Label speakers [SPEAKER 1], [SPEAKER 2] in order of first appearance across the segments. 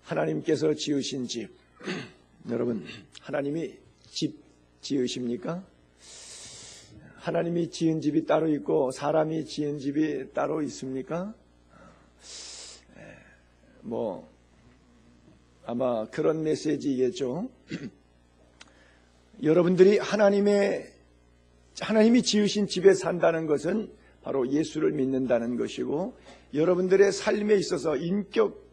[SPEAKER 1] 하나님께서 지으신 집, 여러분, 하나님이 집 지으십니까? 하나님이 지은 집이 따로 있고 사람이 지은 집이 따로 있습니까? 아마 그런 메시지겠죠. 여러분들이 하나님이 지으신 집에 산다는 것은 바로 예수를 믿는다는 것이고, 여러분들의 삶에 있어서 인격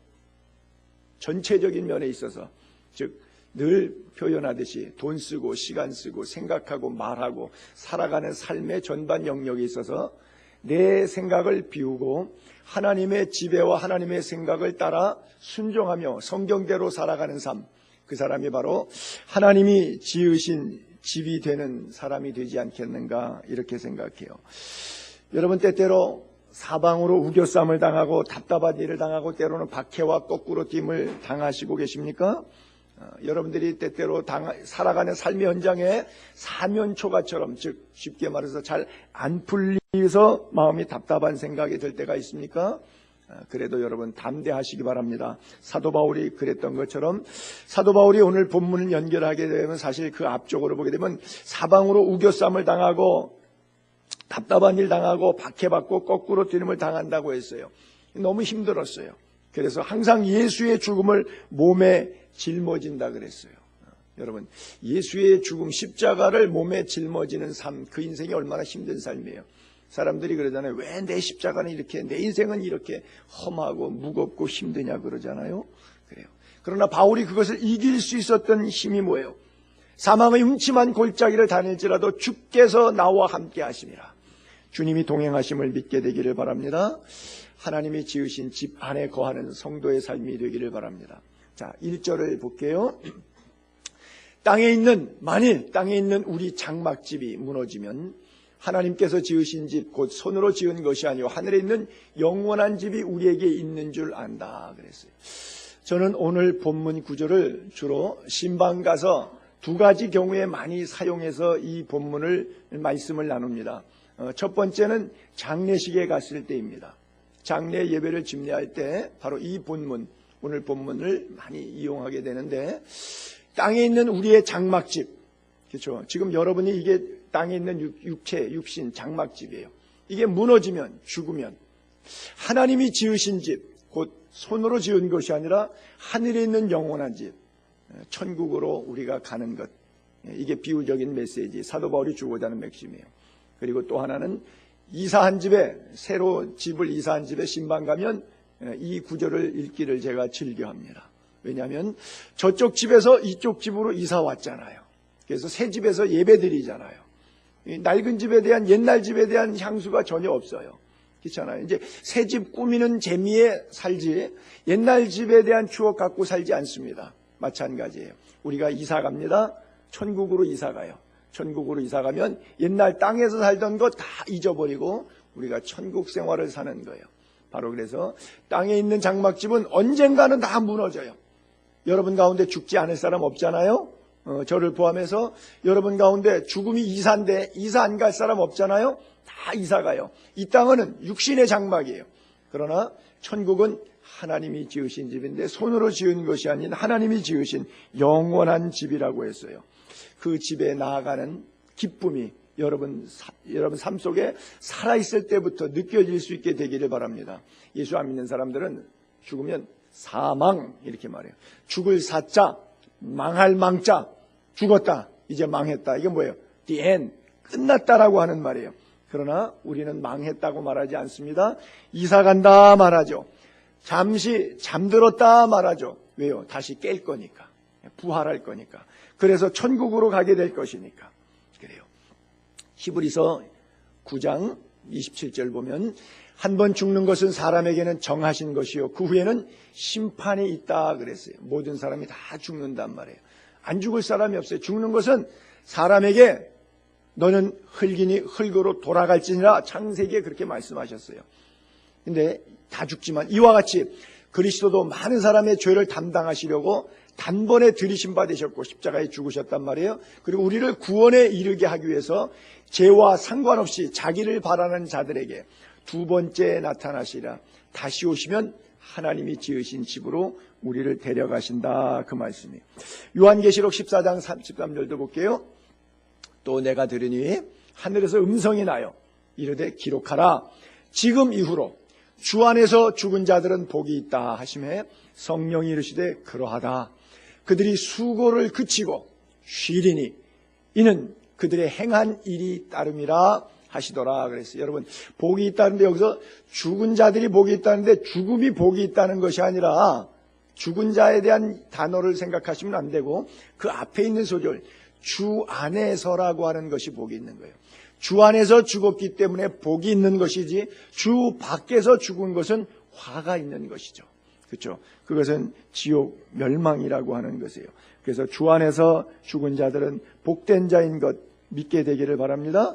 [SPEAKER 1] 전체적인 면에 있어서, 즉 늘 표현하듯이 돈 쓰고 시간 쓰고 생각하고 말하고 살아가는 삶의 전반 영역에 있어서 내 생각을 비우고 하나님의 지배와 하나님의 생각을 따라 순종하며 성경대로 살아가는 삶, 그 사람이 바로 하나님이 지으신 집이 되는 사람이 되지 않겠는가, 이렇게 생각해요. 여러분, 때때로 사방으로 우겨쌈을 당하고 답답한 일을 당하고 때로는 박해와 거꾸로 됨을 당하시고 계십니까? 여러분들이 때때로 살아가는 삶의 현장에 사면초가처럼, 즉 쉽게 말해서 잘 안 풀려서 마음이 답답한 생각이 들 때가 있습니까? 그래도 여러분 담대하시기 바랍니다. 사도 바울이 그랬던 것처럼, 사도 바울이 오늘 본문을 연결하게 되면 사실 그 앞쪽으로 보게 되면 사방으로 우겨쌈을 당하고 답답한 일 당하고 박해받고 거꾸로 뛰림을 당한다고 했어요. 너무 힘들었어요. 그래서 항상 예수의 죽음을 몸에 짊어진다 그랬어요. 여러분, 예수의 죽음, 십자가를 몸에 짊어지는 삶, 그 인생이 얼마나 힘든 삶이에요. 사람들이 그러잖아요. 왜 내 십자가는 이렇게, 내 인생은 이렇게 험하고 무겁고 힘드냐 그러잖아요. 그래요. 그러나 바울이 그것을 이길 수 있었던 힘이 뭐예요? 사망의 음침한 골짜기를 다닐지라도 주께서 나와 함께 하심이라. 주님이 동행하심을 믿게 되기를 바랍니다. 하나님이 지으신 집 안에 거하는 성도의 삶이 되기를 바랍니다. 자, 1절을 볼게요. 만일 땅에 있는 우리 장막집이 무너지면 하나님께서 지으신 집, 곧 손으로 지은 것이 아니오 하늘에 있는 영원한 집이 우리에게 있는 줄 안다 그랬어요. 저는 오늘 본문 구절을 주로 신방 가서 두 가지 경우에 많이 사용해서 이 본문을 말씀을 나눕니다. 첫 번째는 장례식에 갔을 때입니다. 장례 예배를 집례할 때 바로 이 본문, 오늘 본문을 많이 이용하게 되는데, 땅에 있는 우리의 장막집, 그렇죠? 지금 여러분이 이게 땅에 있는 육신 장막집이에요. 이게 무너지면, 죽으면 하나님이 지으신 집, 곧 손으로 지은 것이 아니라 하늘에 있는 영원한 집, 천국으로 우리가 가는 것, 이게 비유적인 메시지, 사도 바울이 주고자 하는 맥심이에요. 그리고 또 하나는 이사한 집에, 새로 집을 이사한 집에 신방 가면 이 구절을 읽기를 제가 즐겨합니다. 왜냐하면 저쪽 집에서 이쪽 집으로 이사 왔잖아요. 그래서 새 집에서 예배 드리잖아요. 낡은 집에 대한, 옛날 집에 대한 향수가 전혀 없어요. 그렇잖아요. 이제 새 집 꾸미는 재미에 살지 옛날 집에 대한 추억 갖고 살지 않습니다. 마찬가지예요. 우리가 이사 갑니다. 천국으로 이사 가요. 천국으로 이사 가면 옛날 땅에서 살던 거 다 잊어버리고 우리가 천국 생활을 사는 거예요. 바로 그래서 땅에 있는 장막집은 언젠가는 다 무너져요. 여러분 가운데 죽지 않을 사람 없잖아요. 저를 포함해서 여러분 가운데 죽음이 이사인데 이사 안 갈 사람 없잖아요. 다 이사 가요. 이 땅은 육신의 장막이에요. 그러나 천국은 하나님이 지으신 집인데 손으로 지은 것이 아닌 하나님이 지으신 영원한 집이라고 했어요. 그 집에 나아가는 기쁨이 여러분 삶 속에 살아있을 때부터 느껴질 수 있게 되기를 바랍니다. 예수 안 믿는 사람들은 죽으면 사망 이렇게 말해요. 죽을 사자, 망할 망자, 죽었다, 이제 망했다. 이게 뭐예요? The end, 끝났다라고 하는 말이에요. 그러나 우리는 망했다고 말하지 않습니다. 이사 간다 말하죠. 잠시 잠들었다 말하죠. 왜요? 다시 깰 거니까, 부활할 거니까. 그래서 천국으로 가게 될 것이니까. 그래요. 히브리서 9장 27절 보면 한 번 죽는 것은 사람에게는 정하신 것이요 그 후에는 심판이 있다 그랬어요. 모든 사람이 다 죽는단 말이에요. 안 죽을 사람이 없어요. 죽는 것은 사람에게 너는 흙이니 흙으로 돌아갈지니라 창세기에 그렇게 말씀하셨어요. 근데 다 죽지만 이와 같이 그리스도도 많은 사람의 죄를 담당하시려고 단번에 들이심 받으셨고 십자가에 죽으셨단 말이에요. 그리고 우리를 구원에 이르게 하기 위해서 죄와 상관없이 자기를 바라는 자들에게 두 번째 나타나시라. 다시 오시면 하나님이 지으신 집으로 우리를 데려가신다, 그 말씀이에요. 요한계시록 14장 33절도 볼게요. 또 내가 들으니 하늘에서 음성이 나요 이르되 기록하라. 지금 이후로 주 안에서 죽은 자들은 복이 있다 하시매 성령이 이르시되 그러하다. 그들이 수고를 그치고 쉬리니 이는 그들의 행한 일이 따름이라 하시더라 그랬어요. 여러분, 복이 있다는데 여기서 죽은 자들이 복이 있다는데 죽음이 복이 있다는 것이 아니라 죽은 자에 대한 단어를 생각하시면 안 되고 그 앞에 있는 소절 주 안에서라고 하는 것이 복이 있는 거예요. 주 안에서 죽었기 때문에 복이 있는 것이지 주 밖에서 죽은 것은 화가 있는 것이죠. 그렇죠? 그것은 지옥 멸망이라고 하는 것이에요. 그래서 주 안에서 죽은 자들은 복된 자인 것 믿게 되기를 바랍니다.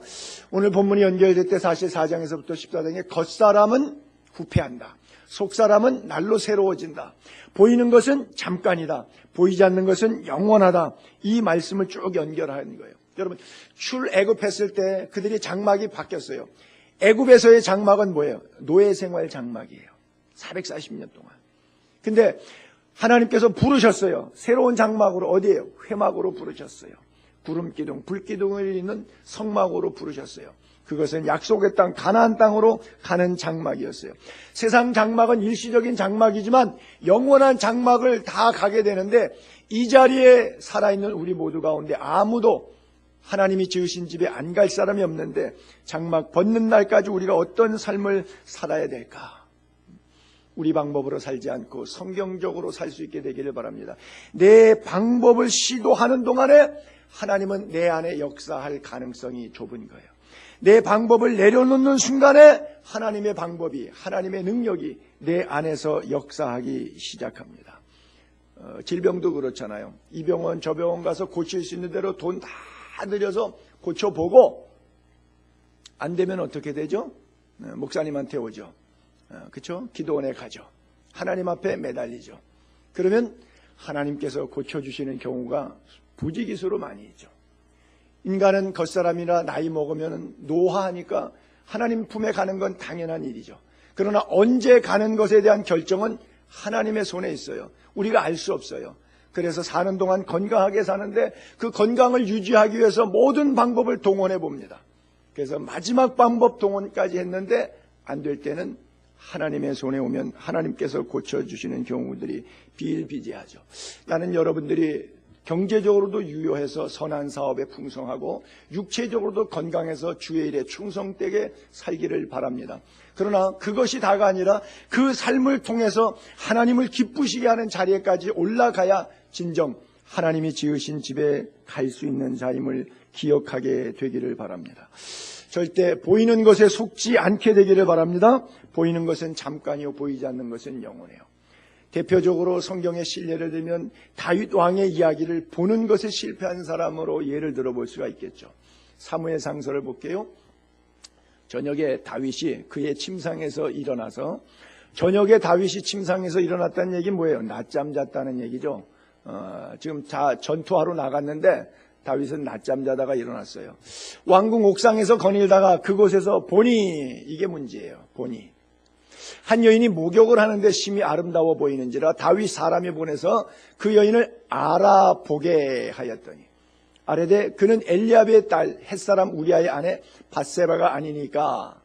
[SPEAKER 1] 오늘 본문이 연결될 때 사실 4장에서부터 14장에 겉사람은 후패한다. 속사람은 날로 새로워진다. 보이는 것은 잠깐이다. 보이지 않는 것은 영원하다. 이 말씀을 쭉 연결하는 거예요. 여러분, 출애굽했을 때 그들이 장막이 바뀌었어요. 애굽에서의 장막은 뭐예요? 노예 생활 장막이에요. 440년 동안. 근데 하나님께서 부르셨어요. 새로운 장막으로 어디예요? 회막으로 부르셨어요. 구름기둥, 불기둥을 있는 성막으로 부르셨어요. 그것은 약속의 땅 가나안 땅으로 가는 장막이었어요. 세상 장막은 일시적인 장막이지만 영원한 장막을 다 가게 되는데 이 자리에 살아있는 우리 모두 가운데 아무도 하나님이 지으신 집에 안 갈 사람이 없는데 장막 벗는 날까지 우리가 어떤 삶을 살아야 될까? 우리 방법으로 살지 않고 성경적으로 살 수 있게 되기를 바랍니다. 내 방법을 시도하는 동안에 하나님은 내 안에 역사할 가능성이 좁은 거예요. 내 방법을 내려놓는 순간에 하나님의 방법이, 하나님의 능력이 내 안에서 역사하기 시작합니다. 질병도 그렇잖아요. 이 병원 저 병원 가서 고칠 수 있는 대로 돈 다 들여서 고쳐보고 안 되면 어떻게 되죠? 목사님한테 오죠. 그렇죠? 기도원에 가죠. 하나님 앞에 매달리죠. 그러면 하나님께서 고쳐주시는 경우가 부지기수로 많이 있죠. 인간은 겉사람이라 나이 먹으면 노화하니까 하나님 품에 가는 건 당연한 일이죠. 그러나 언제 가는 것에 대한 결정은 하나님의 손에 있어요. 우리가 알 수 없어요. 그래서 사는 동안 건강하게 사는데 그 건강을 유지하기 위해서 모든 방법을 동원해 봅니다. 그래서 마지막 방법 동원까지 했는데 안 될 때는 하나님의 손에 오면 하나님께서 고쳐주시는 경우들이 비일비재하죠. 나는 여러분들이 경제적으로도 유효해서 선한 사업에 풍성하고 육체적으로도 건강해서 주의 일에 충성되게 살기를 바랍니다. 그러나 그것이 다가 아니라 그 삶을 통해서 하나님을 기쁘시게 하는 자리에까지 올라가야 진정 하나님이 지으신 집에 갈 수 있는 자임을 기억하게 되기를 바랍니다. 절대 보이는 것에 속지 않게 되기를 바랍니다. 보이는 것은 잠깐이요 보이지 않는 것은 영원해요. 대표적으로 성경의 신뢰를 들면 다윗 왕의 이야기를 보는 것에 실패한 사람으로 예를 들어볼 수가 있겠죠. 사무엘상서를 볼게요. 저녁에 다윗이 그의 침상에서 일어나서, 저녁에 다윗이 침상에서 일어났다는 얘기는 뭐예요? 낮잠 잤다는 얘기죠. 지금 전투하러 나갔는데 다윗은 낮잠 자다가 일어났어요. 왕궁 옥상에서 거닐다가 그곳에서 보니, 이게 문제예요. 보니 한 여인이 목욕을 하는데 심히 아름다워 보이는지라 다윗 사람이 보내서 그 여인을 알아보게 하였더니 아뢰되 그는 엘리압의 딸 햇사람 우리아의 아내 밧세바가 아니니까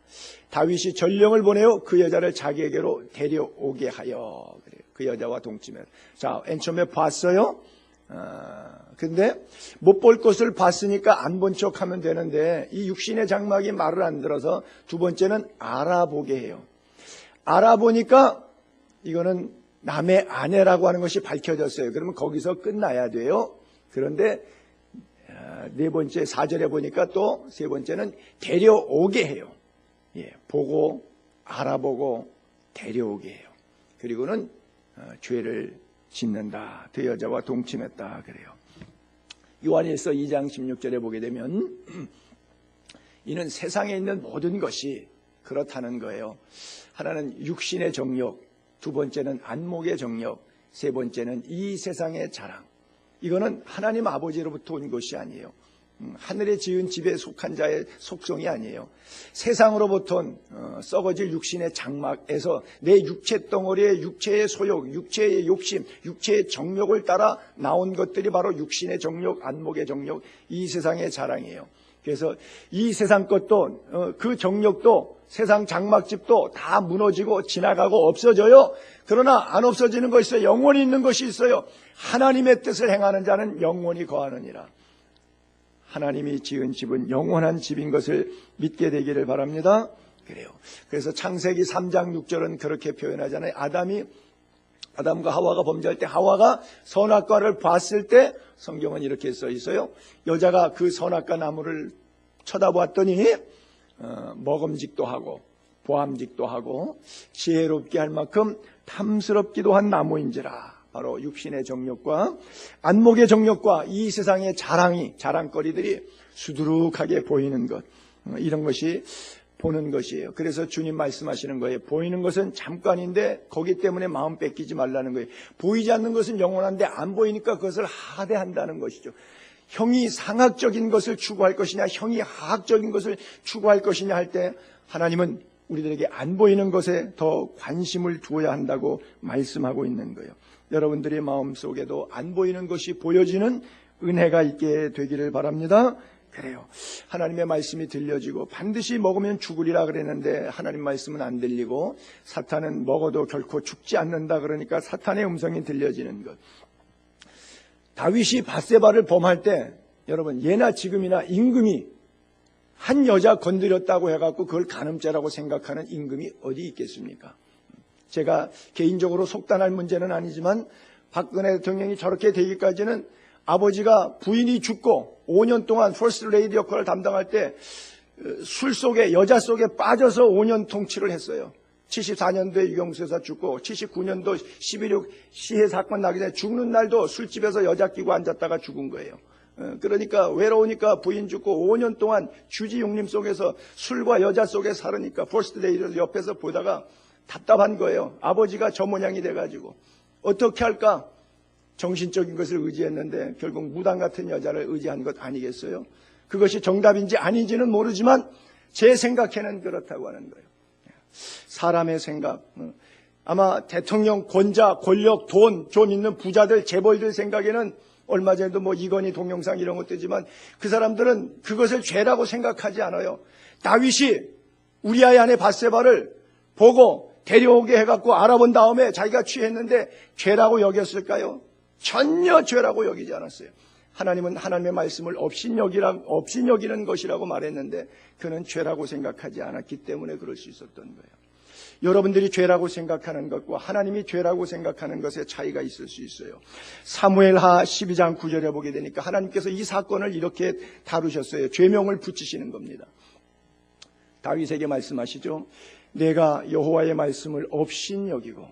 [SPEAKER 1] 다윗이 전령을 보내어 그 여자를 자기에게로 데려오게 하여, 그래요. 그 여자와 동침해. 자, 맨 처음에 봤어요. 근데 못 볼 것을 봤으니까 안 본 척하면 되는데 이 육신의 장막이 말을 안 들어서 두 번째는 알아보게 해요. 알아보니까 이거는 남의 아내라고 하는 것이 밝혀졌어요. 그러면 거기서 끝나야 돼요. 그런데 네 번째 4절에 보니까 또 세 번째는 데려오게 해요. 예, 보고 알아보고 데려오게 해요. 그리고는 죄를 짓는다. 그 여자와 동침했다 그래요. 요한일서 2장 16절에 보게 되면 이는 세상에 있는 모든 것이 그렇다는 거예요. 하나는 육신의 정욕, 두 번째는 안목의 정욕, 세 번째는 이 세상의 자랑. 이거는 하나님 아버지로부터 온 것이 아니에요. 하늘에 지은 집에 속한 자의 속성이 아니에요. 세상으로부터 썩어질 육신의 장막에서 내 육체 덩어리의 육체의 소욕, 육체의 욕심, 육체의 정욕을 따라 나온 것들이 바로 육신의 정욕, 안목의 정욕, 이 세상의 자랑이에요. 그래서 이 세상 것도 그 정욕도 세상 장막집도 다 무너지고 지나가고 없어져요. 그러나 안 없어지는 것이 있어요. 영원히 있는 것이 있어요. 하나님의 뜻을 행하는 자는 영원히 거하느니라. 하나님이 지은 집은 영원한 집인 것을 믿게 되기를 바랍니다. 그래요. 그래서 창세기 3장 6절은 그렇게 표현하잖아요. 아담과 하와가 범죄할 때 하와가 선악과를 봤을 때 성경은 이렇게 써 있어요. 여자가 그 선악과 나무를 쳐다보았더니 먹음직도 하고 보암직도 하고 지혜롭게 할 만큼 탐스럽기도 한 나무인지라. 바로 육신의 정욕과 안목의 정욕과 이 세상의 자랑거리들이 수두룩하게 보이는 것, 이런 것이 보는 것이에요. 그래서 주님 말씀하시는 거예요. 보이는 것은 잠깐인데 거기 때문에 마음 뺏기지 말라는 거예요. 보이지 않는 것은 영원한데 안 보이니까 그것을 하대한다는 것이죠. 형이 상학적인 것을 추구할 것이냐, 형이 하학적인 것을 추구할 것이냐 할 때 하나님은 우리들에게 안 보이는 것에 더 관심을 두어야 한다고 말씀하고 있는 거예요. 여러분들의 마음속에도 안 보이는 것이 보여지는 은혜가 있게 되기를 바랍니다. 그래요. 하나님의 말씀이 들려지고 반드시 먹으면 죽으리라 그랬는데 하나님 말씀은 안 들리고 사탄은 먹어도 결코 죽지 않는다 그러니까 사탄의 음성이 들려지는 것. 다윗이 밧세바를 범할 때 여러분 예나 지금이나 임금이 한 여자 건드렸다고 해갖고 그걸 간음죄라고 생각하는 임금이 어디 있겠습니까? 제가 개인적으로 속단할 문제는 아니지만 박근혜 대통령이 저렇게 되기까지는 아버지가 부인이 죽고 5년 동안 퍼스트 레이디 역할을 담당할 때 술 속에 여자 속에 빠져서 5년 통치를 했어요. 74년도에 유경수 여사 죽고 79년도 11.6 시해 사건 나기 전에 죽는 날도 술집에서 여자 끼고 앉았다가 죽은 거예요. 그러니까 외로우니까 부인 죽고 5년 동안 주지용림 속에서 술과 여자 속에 살으니까 퍼스트 레이디를 옆에서 보다가 답답한 거예요. 아버지가 저 모양이 돼가지고 어떻게 할까? 정신적인 것을 의지했는데 결국 무당 같은 여자를 의지한 것 아니겠어요? 그것이 정답인지 아닌지는 모르지만 제 생각에는 그렇다고 하는 거예요. 사람의 생각, 아마 대통령, 권자, 권력, 돈 좀 있는 부자들, 재벌들 생각에는 얼마 전에도 뭐 이건희 동영상 이런 것도 있지만 그 사람들은 그것을 죄라고 생각하지 않아요. 다윗이 우리아의 아내 밧세바를 보고 데려오게 해갖고 알아본 다음에 자기가 취했는데 죄라고 여겼을까요? 전혀 죄라고 여기지 않았어요. 하나님은 하나님의 말씀을 업신여기는 것이라고 말했는데 그는 죄라고 생각하지 않았기 때문에 그럴 수 있었던 거예요. 여러분들이 죄라고 생각하는 것과 하나님이 죄라고 생각하는 것에 차이가 있을 수 있어요. 사무엘하 12장 9절에 보게 되니까 하나님께서 이 사건을 이렇게 다루셨어요. 죄명을 붙이시는 겁니다. 다윗에게 말씀하시죠. 내가 여호와의 말씀을 업신여기고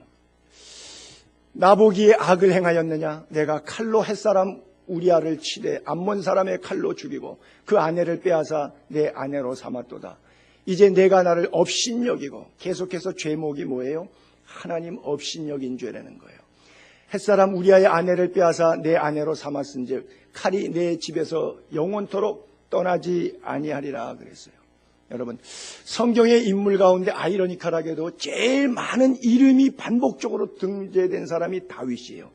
[SPEAKER 1] 나보기에 악을 행하였느냐? 내가 칼로 햇사람 우리아를 치되 암몬 사람의 칼로 죽이고 그 아내를 빼앗아 내 아내로 삼았도다. 이제 내가 나를 업신여기고, 계속해서 죄목이 뭐예요? 하나님 업신여긴 죄라는 거예요. 햇사람 우리아의 아내를 빼앗아 내 아내로 삼았은즉 칼이 내 집에서 영원토록 떠나지 아니하리라 그랬어요. 여러분, 성경의 인물 가운데 아이러니컬하게도 제일 많은 이름이 반복적으로 등재된 사람이 다윗이에요.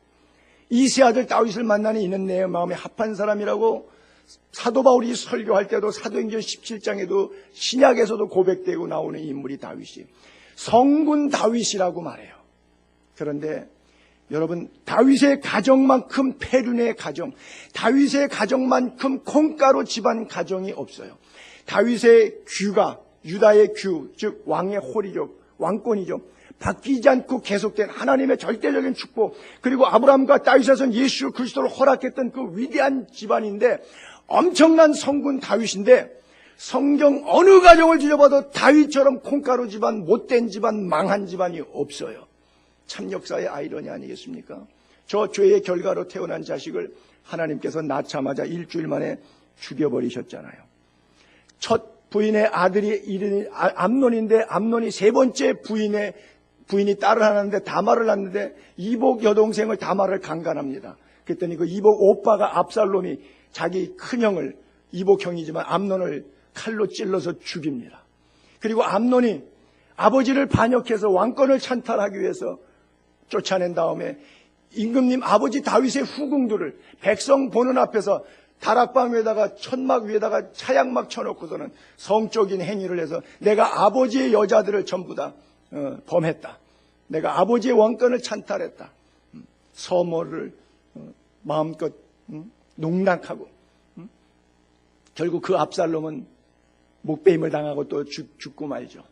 [SPEAKER 1] 이 세 아들 다윗을 만나는 이는 내 마음에 합한 사람이라고 사도 바울이 설교할 때도 사도행전 17장에도 신약에서도 고백되고 나오는 인물이 다윗이에요. 성군 다윗이라고 말해요. 그런데 여러분, 다윗의 가정만큼 페륜의 가정, 다윗의 가정만큼 콩가루 집안 가정이 없어요. 다윗의 귀가 유다의 규, 즉 왕의 홀이죠. 왕권이죠. 바뀌지 않고 계속된 하나님의 절대적인 축복, 그리고 아브라함과 다윗에서는 예수 그리스도를 허락했던 그 위대한 집안인데, 엄청난 성군 다윗인데 성경 어느 가정을 뒤져봐도 다윗처럼 콩가루 집안, 못된 집안, 망한 집안이 없어요. 참 역사의 아이러니 아니겠습니까? 저 죄의 결과로 태어난 자식을 하나님께서 낳자마자 일주일 만에 죽여버리셨잖아요. 첫 부인의 아들이 이름이 암논인데 암논이 세 번째 부인이 딸을 하는데 다말을 낳는데 이복 여동생을 다말을 강간합니다. 그랬더니 그 이복 오빠가 압살롬이 자기 큰형을 이복형이지만 암논을 칼로 찔러서 죽입니다. 그리고 암논이 아버지를 반역해서 왕권을 찬탈하기 위해서 쫓아낸 다음에 임금님 아버지 다윗의 후궁들을 백성 보는 앞에서 다락방 위에다가 천막 위에다가 차약막 쳐놓고서는 성적인 행위를 해서 내가 아버지의 여자들을 전부 다 범했다. 내가 아버지의 왕권을 찬탈했다. 서머를 마음껏 농락하고 결국 그 압살롬은 목베임을 당하고 또 죽고 말죠.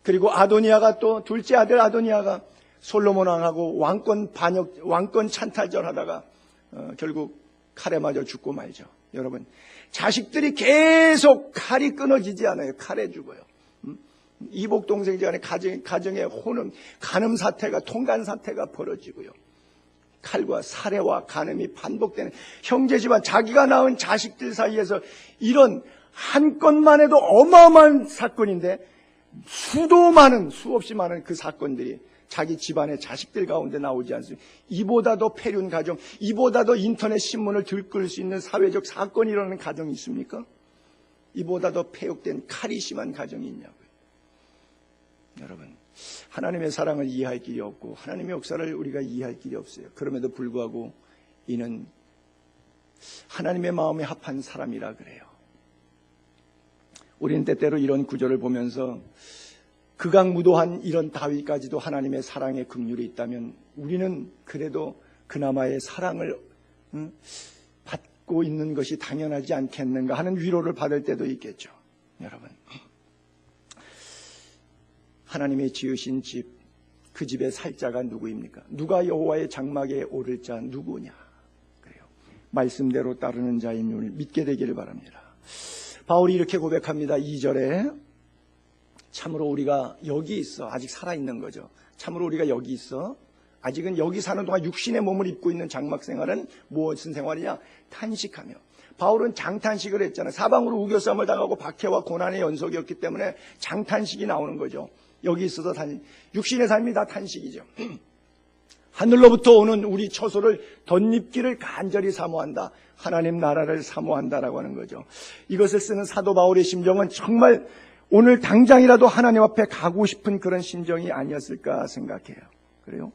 [SPEAKER 1] 그리고 아도니아가 또 둘째 아들 아도니아가 솔로몬 왕하고 왕권 찬탈전 하다가 결국 칼에 맞아 죽고 말죠. 여러분, 자식들이 계속 칼이 끊어지지 않아요. 칼에 죽어요. 이복 동생 간의 가정의 혼음, 간음 사태가, 통간 사태가 벌어지고요. 칼과 살해와 간음이 반복되는 형제 집안, 자기가 낳은 자식들 사이에서 이런 한 건만 해도 어마어마한 사건인데 수없이 많은 그 사건들이 자기 집안의 자식들 가운데 나오지 않습니다. 이보다 더 폐륜 가정, 이보다 더 인터넷 신문을 들끓일 수 있는 사회적 사건이 일어나는 가정이 있습니까? 이보다 더 폐역된 칼이 심한 가정이 있냐고요. 여러분, 하나님의 사랑을 이해할 길이 없고 하나님의 역사를 우리가 이해할 길이 없어요. 그럼에도 불구하고 이는 하나님의 마음에 합한 사람이라 그래요. 우리는 때때로 이런 구절을 보면서 극악무도한 이런 다윗까지도 하나님의 사랑의 긍휼이 있다면 우리는 그래도 그나마의 사랑을 받고 있는 것이 당연하지 않겠는가 하는 위로를 받을 때도 있겠죠. 여러분, 하나님의 지으신 집, 그 집의 살 자가 누구입니까? 누가 여호와의 장막에 오를 자 누구냐? 그래요. 말씀대로 따르는 자인 줄 믿게 되기를 바랍니다. 바울이 이렇게 고백합니다. 2절에 참으로 우리가 여기 있어. 아직 살아있는 거죠. 참으로 우리가 여기 있어. 아직은 여기 사는 동안 육신의 몸을 입고 있는 장막 생활은 무엇은 생활이냐? 탄식하며. 바울은 장탄식을 했잖아요. 사방으로 우겨싸움을 당하고 박해와 고난의 연속이었기 때문에 장탄식이 나오는 거죠. 여기 있어서 육신의 삶이 다 탄식이죠. 하늘로부터 오는 우리 처소를 덧입기를 간절히 사모한다. 하나님 나라를 사모한다라고 하는 거죠. 이것을 쓰는 사도 바울의 심정은 정말 오늘 당장이라도 하나님 앞에 가고 싶은 그런 심정이 아니었을까 생각해요. 그래요?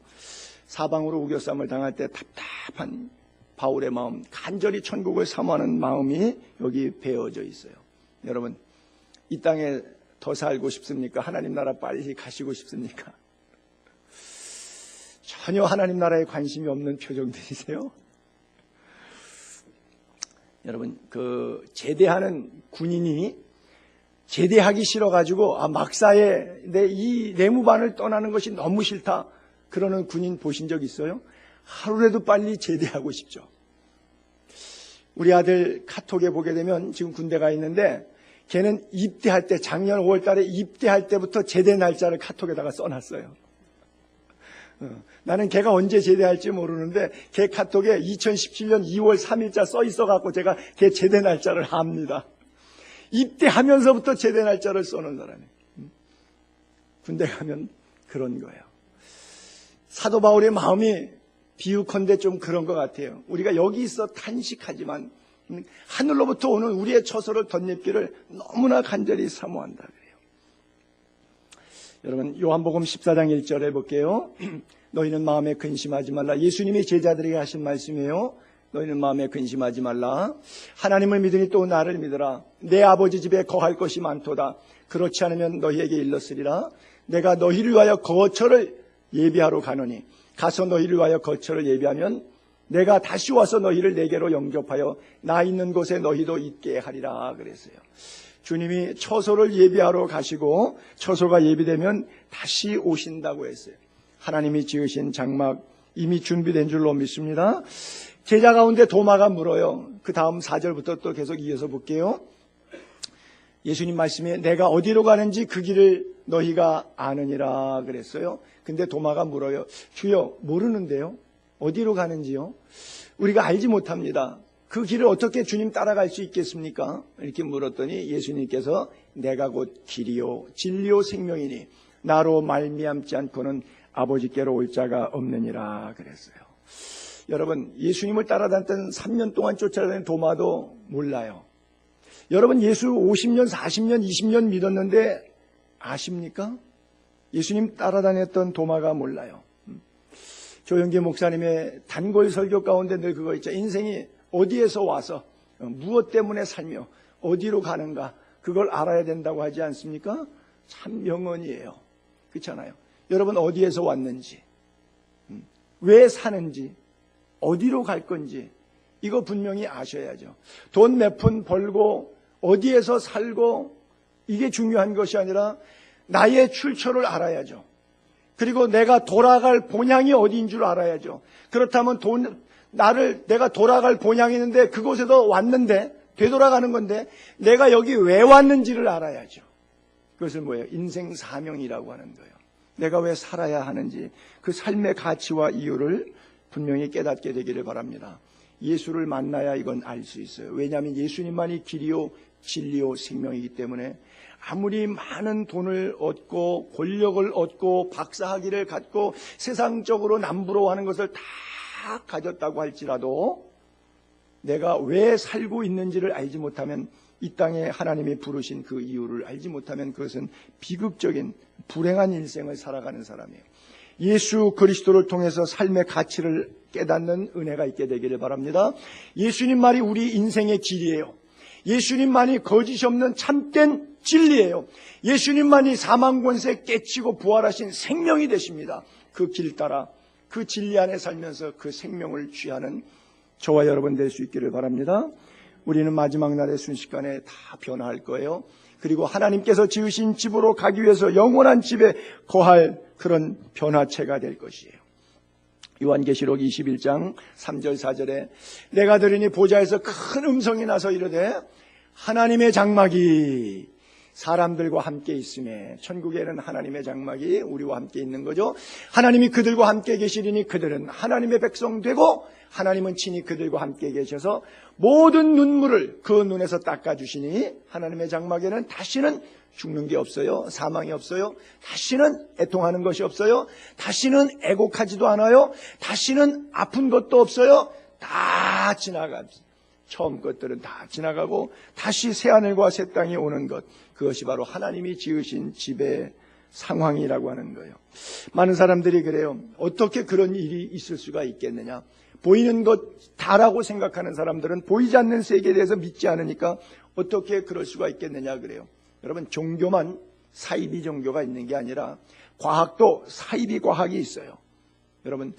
[SPEAKER 1] 사방으로 우겨싸움을 당할 때 답답한 바울의 마음, 간절히 천국을 사모하는 마음이 여기 배어져 있어요. 여러분, 이 땅에 더 살고 싶습니까? 하나님 나라 빨리 가시고 싶습니까? 전혀 하나님 나라에 관심이 없는 표정들이세요? 여러분, 제대하는 군인이 제대하기 싫어가지고 막사에 이 내무반을 떠나는 것이 너무 싫다 그러는 군인 보신 적 있어요? 하루라도 빨리 제대하고 싶죠. 우리 아들 카톡에 보게 되면 지금 군대 가 있는데 걔는 입대할 때 작년 5월 달에 입대할 때부터 제대 날짜를 카톡에다가 써놨어요. 나는 걔가 언제 제대할지 모르는데 걔 카톡에 2017년 2월 3일자 써 있어갖고 제가 걔 제대 날짜를 압니다. 입대하면서부터 제대 날짜를 써놓은 사람이. 군대 가면 그런 거예요. 사도 바울의 마음이 비유컨대 좀 그런 것 같아요. 우리가 여기 있어 탄식하지만 하늘로부터 오는 우리의 처소를 덧입기를 너무나 간절히 사모한다 그래요. 여러분, 요한복음 14장 1절에 볼게요. 너희는 마음에 근심하지 말라. 예수님이 제자들에게 하신 말씀이에요. 너희는 마음에 근심하지 말라. 하나님을 믿으니 또 나를 믿으라. 내 아버지 집에 거할 것이 많도다. 그렇지 않으면 너희에게 일렀으리라. 내가 너희를 위하여 거처를 예비하러 가노니 가서 너희를 위하여 거처를 예비하면 내가 다시 와서 너희를 내게로 영접하여 나 있는 곳에 너희도 있게 하리라 그랬어요. 주님이 처소를 예비하러 가시고 처소가 예비되면 다시 오신다고 했어요. 하나님이 지으신 장막 이미 준비된 줄로 믿습니다. 제자 가운데 도마가 물어요. 그 다음 4절부터 또 계속 이어서 볼게요. 예수님 말씀에 내가 어디로 가는지 그 길을 너희가 아느니라 그랬어요. 근데 도마가 물어요. 주여, 모르는데요. 어디로 가는지요? 우리가 알지 못합니다. 그 길을 어떻게 주님 따라갈 수 있겠습니까? 이렇게 물었더니 예수님께서 내가 곧 길이요 진리요 생명이니 나로 말미암지 않고는 아버지께로 올 자가 없느니라 그랬어요. 여러분, 예수님을 따라다녔던 3년 동안 쫓아다니는 도마도 몰라요. 여러분, 예수 50년, 40년, 20년 믿었는데 아십니까? 예수님 따라다녔던 도마가 몰라요. 조영기 목사님의 단골 설교 가운데 늘 그거 있죠. 인생이 어디에서 와서 무엇 때문에 살며 어디로 가는가, 그걸 알아야 된다고 하지 않습니까? 참 명언이에요. 그렇잖아요. 여러분, 어디에서 왔는지, 왜 사는지, 어디로 갈 건지 이거 분명히 아셔야죠. 돈 몇 푼 벌고 어디에서 살고 이게 중요한 것이 아니라 나의 출처를 알아야죠. 그리고 내가 돌아갈 본향이 어디인 줄 알아야죠. 그렇다면 내가 돌아갈 본향이 있는데 그곳에서 왔는데 되돌아가는 건데 내가 여기 왜 왔는지를 알아야죠. 그것을 뭐예요? 인생 사명이라고 하는 거예요. 내가 왜 살아야 하는지 그 삶의 가치와 이유를 분명히 깨닫게 되기를 바랍니다. 예수를 만나야 이건 알 수 있어요. 왜냐하면 예수님만이 길이요 진리요 생명이기 때문에 아무리 많은 돈을 얻고 권력을 얻고 박사학위를 갖고 세상적으로 남부러워하는 것을 다 가졌다고 할지라도 내가 왜 살고 있는지를 알지 못하면, 이 땅에 하나님이 부르신 그 이유를 알지 못하면 그것은 비극적인 불행한 인생을 살아가는 사람이에요. 예수 그리스도를 통해서 삶의 가치를 깨닫는 은혜가 있게 되기를 바랍니다. 예수님 말이 우리 인생의 길이에요. 예수님만이 거짓이 없는 참된 진리예요. 예수님만이 사망 권세 깨치고 부활하신 생명이 되십니다. 그 길 따라 그 진리 안에 살면서 그 생명을 취하는 저와 여러분 될 수 있기를 바랍니다. 우리는 마지막 날의 순식간에 다 변화할 거예요. 그리고 하나님께서 지으신 집으로 가기 위해서 영원한 집에 거할 그런 변화체가 될 것이에요. 요한계시록 21장 3절 4절에 내가 들으니 보좌에서 큰 음성이 나서 이르되 하나님의 장막이 사람들과 함께 있음에, 천국에는 하나님의 장막이 우리와 함께 있는 거죠. 하나님이 그들과 함께 계시리니 그들은 하나님의 백성 되고 하나님은 친히 그들과 함께 계셔서 모든 눈물을 그 눈에서 닦아주시니 하나님의 장막에는 다시는 죽는 게 없어요. 사망이 없어요. 다시는 애통하는 것이 없어요. 다시는 애곡하지도 않아요. 다시는 아픈 것도 없어요. 다 지나갑니다. 처음 것들은 다 지나가고 다시 새하늘과 새 땅이 오는 것, 그것이 바로 하나님이 지으신 집의 상황이라고 하는 거예요. 많은 사람들이 그래요. 어떻게 그런 일이 있을 수가 있겠느냐. 보이는 것 다라고 생각하는 사람들은 보이지 않는 세계에 대해서 믿지 않으니까 어떻게 그럴 수가 있겠느냐 그래요. 여러분, 종교만 사이비 종교가 있는 게 아니라 과학도 사이비 과학이 있어요. 여러분,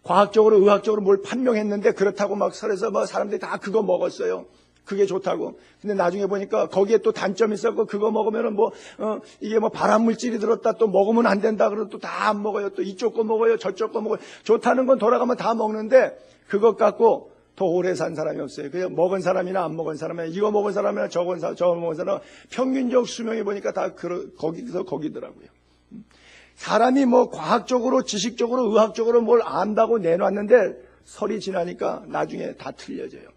[SPEAKER 1] 과학적으로 의학적으로 뭘 판명했는데 그렇다고 막 설에서 뭐 사람들이 다 그거 먹었어요. 그게 좋다고. 근데 나중에 보니까 거기에 또 단점이 있었고 그거 먹으면은 이게 발암물질이 들었다, 또 먹으면 안 된다 그러고 또 다 안 먹어요. 또 이쪽 거 먹어요. 저쪽 거 먹어요. 좋다는 건 돌아가면 다 먹는데 그것 갖고 더 오래 산 사람이 없어요. 그냥 먹은 사람이나 안 먹은 사람이나 이거 먹은 사람이나 저거 먹은 사람 평균적 수명이 보니까 다 거기서 거기더라고요. 사람이 과학적으로 지식적으로 의학적으로 뭘 안다고 내놨는데 설이 지나니까 나중에 다 틀려져요.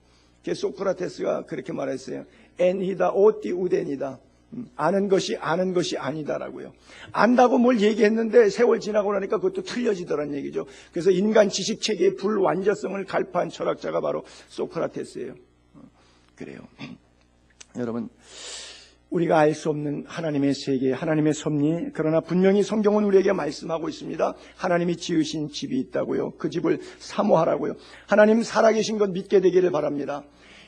[SPEAKER 1] 소크라테스가 그렇게 말했어요. 엔히다 오띠 우덴이다. 아는 것이 아니다라고요. 안다고 뭘 얘기했는데 세월 지나고 나니까 그것도 틀려지더란 얘기죠. 그래서 인간 지식체계의 불완전성을 갈파한 철학자가 바로 소크라테스예요. 그래요. 여러분, 우리가 알 수 없는 하나님의 세계, 하나님의 섭리, 그러나 분명히 성경은 우리에게 말씀하고 있습니다. 하나님이 지으신 집이 있다고요. 그 집을 사모하라고요. 하나님 살아계신 것 믿게 되기를 바랍니다.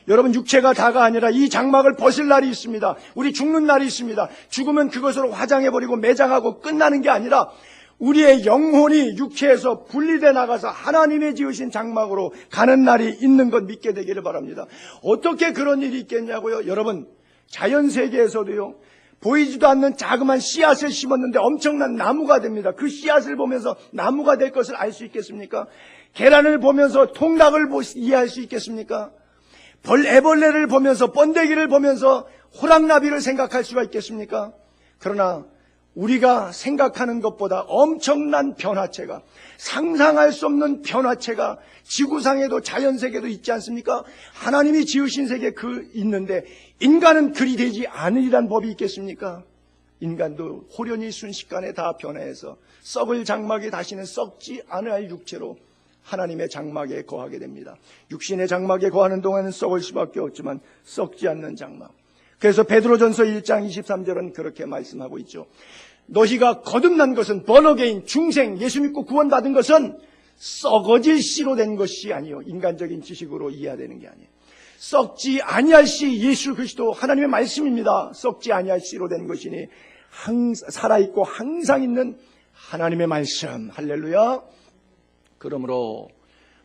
[SPEAKER 1] 여러분, 육체가 다가 아니라 이 장막을 벗을 날이 있습니다. 우리 죽는 날이 있습니다. 죽으면 그것으로 화장해버리고 매장하고 끝나는 게 아니라 우리의 영혼이 육체에서 분리돼 나가서 하나님의 지으신 장막으로 가는 날이 있는 것 믿게 되기를 바랍니다. 어떻게 그런 일이 있겠냐고요. 여러분, 자연세계에서도요, 보이지도 않는 자그마한 씨앗을 심었는데 엄청난 나무가 됩니다. 그 씨앗을 보면서 나무가 될 것을 알 수 있겠습니까? 계란을 보면서 통닭을 이해할 수 있겠습니까? 애벌레를 보면서 번데기를 보면서 호랑나비를 생각할 수가 있겠습니까? 그러나 우리가 생각하는 것보다 엄청난 변화체가, 상상할 수 없는 변화체가 지구상에도 자연세계도 있지 않습니까? 하나님이 지으신 세계 있는데 인간은 그리 되지 않으리란 법이 있겠습니까? 인간도 호련히 순식간에 다 변해서 썩을 장막이 다시는 썩지 않을 육체로 하나님의 장막에 거하게 됩니다. 육신의 장막에 거하는 동안은 썩을 수밖에 없지만 썩지 않는 장막. 그래서 베드로전서 1장 23절은 그렇게 말씀하고 있죠. 너희가 거듭난 것은 번어게인 중생 예수 믿고 구원받은 것은 썩어질 씨로 된 것이 아니요, 인간적인 지식으로 이해되는 게 아니에요. 썩지 아니할 씨 예수 그리스도 하나님의 말씀입니다. 썩지 아니할 씨로 된 것이니 살아있고 항상 있는 하나님의 말씀. 할렐루야. 그러므로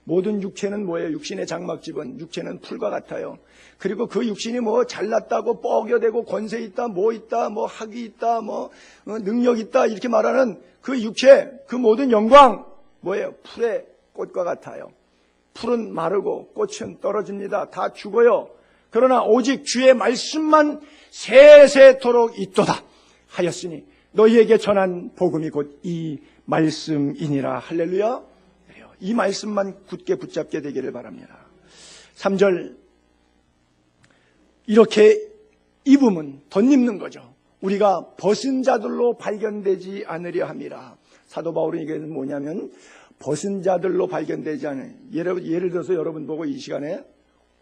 [SPEAKER 1] 모든 육체는 뭐예요? 육신의 장막집은 육체는 풀과 같아요. 그리고 그 육신이 뭐 잘났다고 뻐겨대고 권세 있다, 뭐 있다, 뭐 학위 있다, 뭐 능력 있다 이렇게 말하는 그 육체, 그 모든 영광 뭐예요? 풀의 꽃과 같아요. 풀은 마르고 꽃은 떨어집니다. 다 죽어요. 그러나 오직 주의 말씀만 세세토록 있도다 하였으니 너희에게 전한 복음이 곧 이 말씀이니라. 할렐루야. 이 말씀만 굳게 붙잡게 되기를 바랍니다. 3절 이렇게 입으면 덧입는 거죠. 우리가 벗은 자들로 발견되지 않으려 함이라. 사도 바울은 이게 뭐냐면 벗은 자들로 발견되지 않은, 예를 들어서 여러분 보고 이 시간에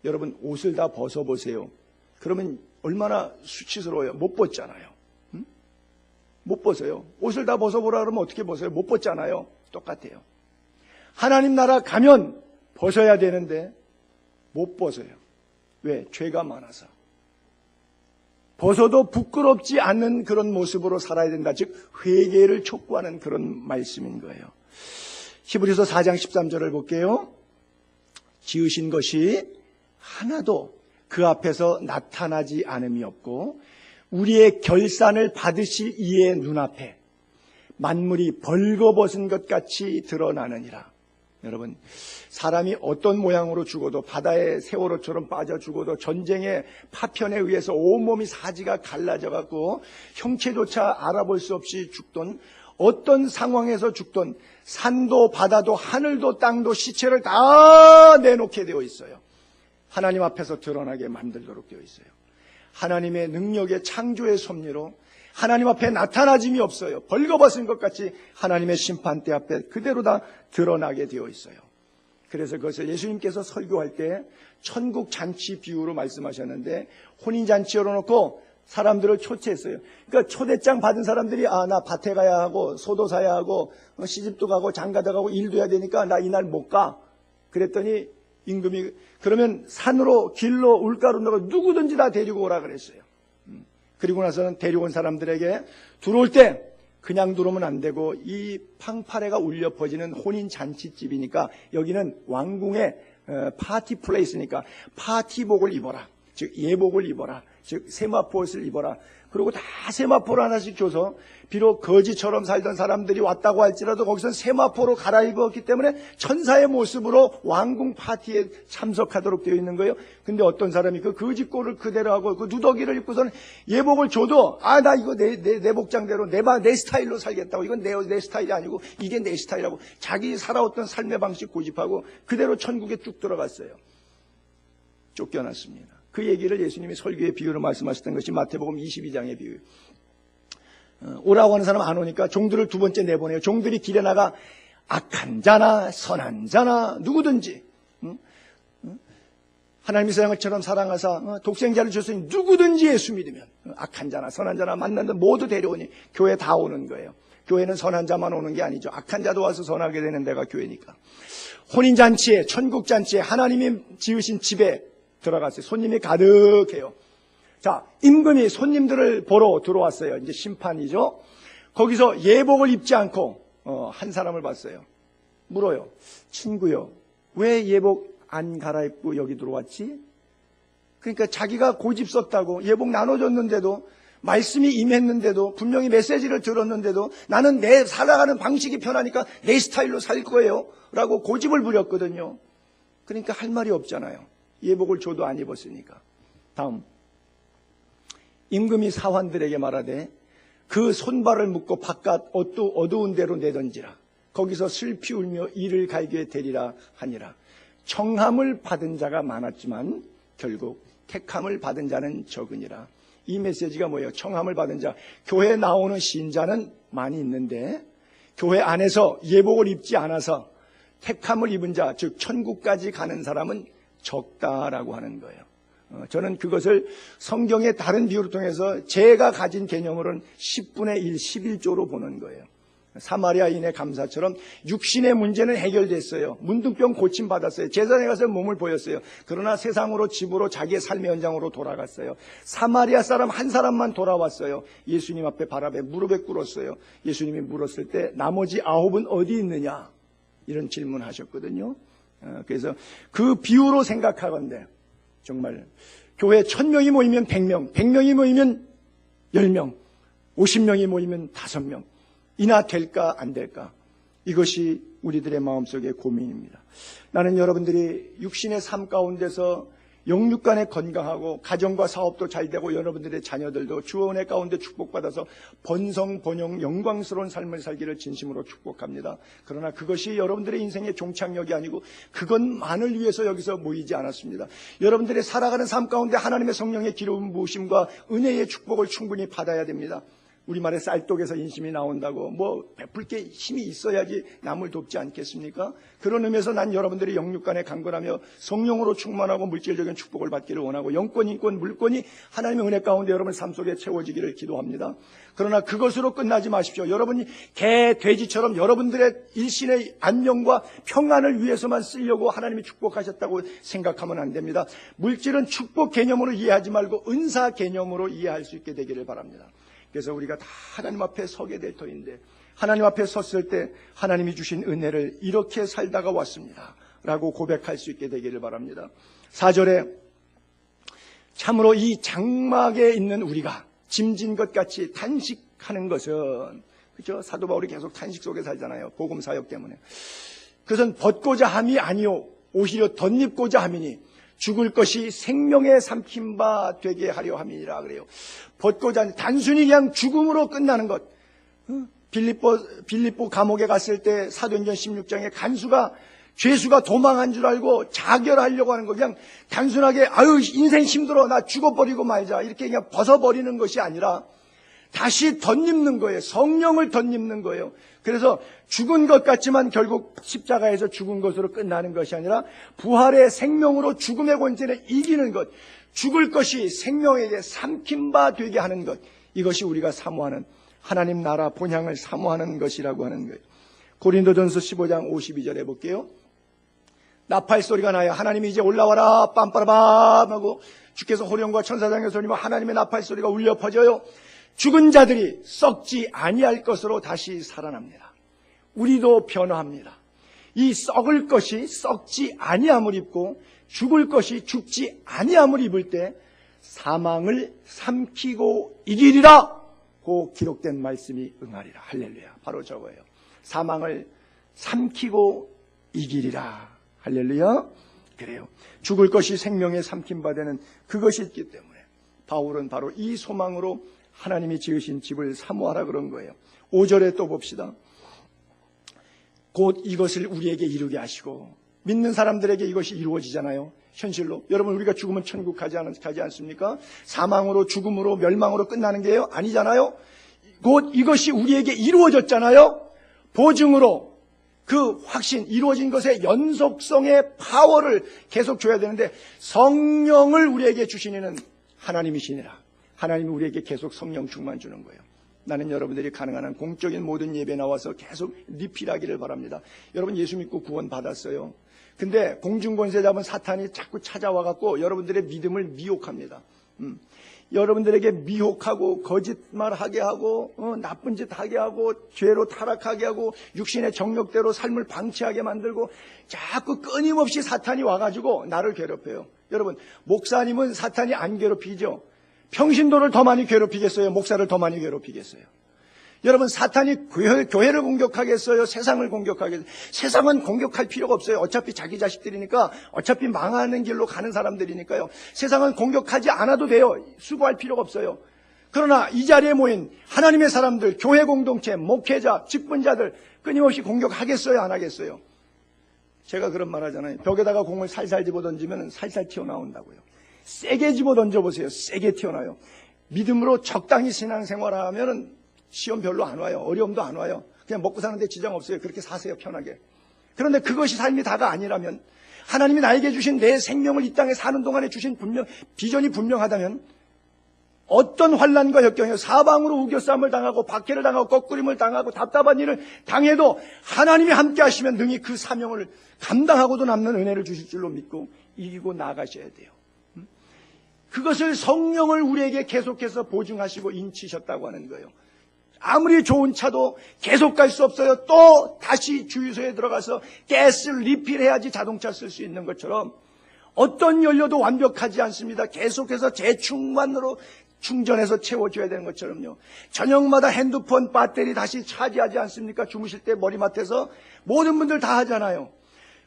[SPEAKER 1] 여러분 옷을 다 벗어보세요. 그러면 얼마나 수치스러워요. 못 벗잖아요. 응? 못 벗어요. 옷을 다 벗어보라 그러면 어떻게 벗어요? 못 벗잖아요. 똑같아요. 하나님 나라 가면 벗어야 되는데 못 벗어요. 왜? 죄가 많아서. 벗어도 부끄럽지 않는 그런 모습으로 살아야 된다. 즉 회개를 촉구하는 그런 말씀인 거예요. 히브리서 4장 13절을 볼게요. 지으신 것이 하나도 그 앞에서 나타나지 않음이 없고 우리의 결산을 받으실 이의 눈앞에 만물이 벌거벗은 것 같이 드러나느니라. 여러분, 사람이 어떤 모양으로 죽어도 바다의 세월호처럼 빠져 죽어도 전쟁의 파편에 의해서 온몸이 사지가 갈라져 갖고 형체조차 알아볼 수 없이 죽던, 어떤 상황에서 죽던 산도 바다도 하늘도 땅도 시체를 다 내놓게 되어 있어요. 하나님 앞에서 드러나게 만들도록 되어 있어요. 하나님의 능력의 창조의 섭리로 하나님 앞에 나타나짐이 없어요. 벌거벗은 것 같이 하나님의 심판대 앞에 그대로 다 드러나게 되어 있어요. 그래서 그것을 예수님께서 설교할 때 천국 잔치 비유로 말씀하셨는데 혼인잔치 열어놓고 사람들을 초대했어요. 그러니까 초대장 받은 사람들이 나 밭에 가야 하고 소도 사야 하고 시집도 가고 장가도 가고 일도 해야 되니까 나 이날 못 가. 그랬더니 임금이 그러면 산으로 길로 울가로 넣어 누구든지 다 데리고 오라 그랬어요. 그리고 나서는 데려온 사람들에게 들어올 때 그냥 들어오면 안 되고 이 팡파레가 울려 퍼지는 혼인 잔치집이니까 여기는 왕궁의 파티 플레이스니까 파티복을 입어라. 즉 예복을 입어라. 즉 세마포옷을 입어라. 그리고 다 세마포를 하나씩 줘서 비록 거지처럼 살던 사람들이 왔다고 할지라도 거기서 세마포로 갈아입었기 때문에 천사의 모습으로 왕궁 파티에 참석하도록 되어 있는 거예요. 근데 어떤 사람이 그 거지꼴을 그대로 하고 그 누더기를 입고서는 예복을 줘도 나 이거 내 복장대로 내 스타일로 살겠다고, 이건 내 스타일이 아니고 이게 내 스타일이라고 자기 살아왔던 삶의 방식 고집하고 그대로 천국에 쭉 들어갔어요. 쫓겨났습니다. 그 얘기를 예수님이 설교의 비유로 말씀하셨던 것이 마태복음 22장의 비유. 오라고 하는 사람 안 오니까 종들을 두 번째 내보내요. 종들이 길에 나가 악한 자나 선한 자나 누구든지 하나님의 세상을처럼 사랑하사 독생자를 주셨으니 누구든지 예수 믿으면 악한 자나 선한 자나 만난다 모두 데려오니 교회 다 오는 거예요. 교회는 선한 자만 오는 게 아니죠. 악한 자도 와서 선하게 되는 데가 교회니까. 혼인잔치에 천국잔치에 하나님이 지으신 집에 들어갔어요. 손님이 가득해요. 자, 임금이 손님들을 보러 들어왔어요. 이제 심판이죠. 거기서 예복을 입지 않고 한 사람을 봤어요. 물어요. 친구요, 왜 예복 안 갈아입고 여기 들어왔지? 그러니까 자기가 고집 썼다고 예복 나눠줬는데도 말씀이 임했는데도 분명히 메시지를 들었는데도 나는 내 살아가는 방식이 편하니까 내 스타일로 살 거예요 라고 고집을 부렸거든요. 그러니까 할 말이 없잖아요. 예복을 줘도 안 입었으니까. 다음, 임금이 사환들에게 말하되 그 손발을 묶고 바깥 어두운 데로 내던지라. 거기서 슬피 울며 이를 갈게 되리라 하니라. 청함을 받은 자가 많았지만 결국 택함을 받은 자는 적으니라. 이 메시지가 뭐예요? 청함을 받은 자. 교회에 나오는 신자는 많이 있는데 교회 안에서 예복을 입지 않아서 택함을 입은 자, 즉 천국까지 가는 사람은 적다라고 하는 거예요. 저는 그것을 성경의 다른 비유를 통해서 제가 가진 개념으로는 10분의 1, 11조로 보는 거예요. 사마리아인의 감사처럼 육신의 문제는 해결됐어요. 문둥병 고침받았어요. 제사장에 가서 몸을 보였어요. 그러나 세상으로, 집으로, 자기의 삶의 현장으로 돌아갔어요. 사마리아 사람 한 사람만 돌아왔어요. 예수님 앞에 바라배 무릎에 꿇었어요. 예수님이 물었을 때 나머지 9은 어디 있느냐, 이런 질문하셨거든요. 그래서 그 비유로 생각하건대 정말 교회 1000명이 모이면 100명, 100명이 모이면 10명, 50명이 모이면 5명 이나 될까 안 될까? 이것이 우리들의 마음속의 고민입니다. 나는 여러분들이 육신의 삶 가운데서 영육간에 건강하고 가정과 사업도 잘 되고 여러분들의 자녀들도 주의 은혜 가운데 축복받아서 번성, 번영, 영광스러운 삶을 살기를 진심으로 축복합니다. 그러나 그것이 여러분들의 인생의 종착역이 아니고 그것만을 위해서 여기서 모이지 않았습니다. 여러분들의 살아가는 삶 가운데 하나님의 성령의 기름 부으심과 은혜의 축복을 충분히 받아야 됩니다. 우리말에 쌀독에서 인심이 나온다고 베풀 게 힘이 있어야지 남을 돕지 않겠습니까? 그런 의미에서 난 여러분들이 영육간에 강건하며 성령으로 충만하고 물질적인 축복을 받기를 원하고 영권, 인권, 물권이 하나님의 은혜 가운데 여러분 삶 속에 채워지기를 기도합니다. 그러나 그것으로 끝나지 마십시오. 여러분이 개, 돼지처럼 여러분들의 일신의 안녕과 평안을 위해서만 쓰려고 하나님이 축복하셨다고 생각하면 안 됩니다. 물질은 축복 개념으로 이해하지 말고 은사 개념으로 이해할 수 있게 되기를 바랍니다. 그래서 우리가 다 하나님 앞에 서게 될 터인데 하나님 앞에 섰을 때 하나님이 주신 은혜를 이렇게 살다가 왔습니다 라고 고백할 수 있게 되기를 바랍니다. 4절에 참으로 이 장막에 있는 우리가 짐진 것 같이 탄식하는 것은, 그렇죠? 사도 바울이 계속 탄식 속에 살잖아요. 복음 사역 때문에. 그것은 벗고자 함이 아니요 오히려 덧입고자 함이니 죽을 것이 생명에 삼킨 바 되게 하려 함이니라 그래요. 벗고자, 단순히 그냥 죽음으로 끝나는 것. 빌립보 감옥에 갔을 때 사도행전 16장에 간수가, 죄수가 도망한 줄 알고 자결하려고 하는 거, 그냥 단순하게 아유 인생 힘들어 나 죽어버리고 말자 이렇게 그냥 벗어버리는 것이 아니라 다시 덧입는 거예요. 성령을 덧입는 거예요. 그래서 죽은 것 같지만 결국 십자가에서 죽은 것으로 끝나는 것이 아니라 부활의 생명으로 죽음의 권세를 이기는 것, 죽을 것이 생명에게 삼킨 바 되게 하는 것, 이것이 우리가 사모하는 하나님 나라 본향을 사모하는 것이라고 하는 거예요. 고린도전서 15장 52절에 볼게요. 나팔 소리가 나야 하나님이 이제 올라와라 빰빠라밤 하고 주께서 호령과 천사장의 소리와 하나님의 나팔 소리가 울려 퍼져요. 죽은 자들이 썩지 아니할 것으로 다시 살아납니다. 우리도 변화합니다. 이 썩을 것이 썩지 아니함을 입고 죽을 것이 죽지 아니함을 입을 때 사망을 삼키고 이기리라 고 기록된 말씀이 응하리라. 할렐루야. 바로 저거예요. 사망을 삼키고 이기리라. 할렐루야. 그래요. 죽을 것이 생명에 삼킨 바 되는 그것이 있기 때문에 바울은 바로 이 소망으로 하나님이 지으신 집을 사모하라 그런 거예요. 5절에 또 봅시다. 곧 이것을 우리에게 이루게 하시고, 믿는 사람들에게 이것이 이루어지잖아요. 현실로. 여러분, 우리가 죽으면 천국 가지 않습니까? 사망으로, 죽음으로, 멸망으로 끝나는 게요? 아니잖아요. 곧 이것이 우리에게 이루어졌잖아요. 보증으로 그 확신, 이루어진 것의 연속성의 파워를 계속 줘야 되는데 성령을 우리에게 주시는 하나님이시니라. 하나님이 우리에게 계속 성령 충만 주는 거예요. 나는 여러분들이 가능한 한 공적인 모든 예배 나와서 계속 리필하기를 바랍니다. 여러분 예수 믿고 구원 받았어요. 근데 공중권세 잡은 사탄이 자꾸 찾아와갖고 여러분들의 믿음을 미혹합니다. 여러분들에게 미혹하고 거짓말하게 하고 나쁜 짓 하게 하고 죄로 타락하게 하고 육신의 정욕대로 삶을 방치하게 만들고 자꾸 끊임없이 사탄이 와가지고 나를 괴롭혀요. 여러분, 목사님은 사탄이 안 괴롭히죠. 평신도를 더 많이 괴롭히겠어요? 목사를 더 많이 괴롭히겠어요? 여러분, 사탄이 교회를 공격하겠어요? 세상을 공격하겠어요? 세상은 공격할 필요가 없어요. 어차피 자기 자식들이니까, 어차피 망하는 길로 가는 사람들이니까요. 세상은 공격하지 않아도 돼요. 수고할 필요가 없어요. 그러나 이 자리에 모인 하나님의 사람들, 교회 공동체, 목회자, 직분자들 끊임없이 공격하겠어요? 안 하겠어요? 제가 그런 말 하잖아요. 벽에다가 공을 살살 집어던지면 살살 튀어나온다고요. 세게 집어던져보세요. 세게 튀어나와요. 믿음으로 적당히 신앙생활을 하면은 시험 별로 안 와요. 어려움도 안 와요. 그냥 먹고 사는데 지장 없어요. 그렇게 사세요. 편하게. 그런데 그것이 삶이 다가 아니라면, 하나님이 나에게 주신 내 생명을 이 땅에 사는 동안에 주신 비전이 분명하다면 어떤 환난과 역경에 사방으로 우겨싸움을 당하고 박해를 당하고 거꾸림을 당하고 답답한 일을 당해도 하나님이 함께 하시면 능히 그 사명을 감당하고도 남는 은혜를 주실 줄로 믿고 이기고 나아가셔야 돼요. 그것을 성령을 우리에게 계속해서 보증하시고 인치셨다고 하는 거예요. 아무리 좋은 차도 계속 갈 수 없어요. 또 다시 주유소에 들어가서 가스 리필해야지 자동차 쓸 수 있는 것처럼 어떤 연료도 완벽하지 않습니다. 계속해서 재충만으로 충전해서 채워줘야 되는 것처럼요. 저녁마다 핸드폰 배터리 다시 차지하지 않습니까? 주무실 때 머리맡에서 모든 분들 다 하잖아요.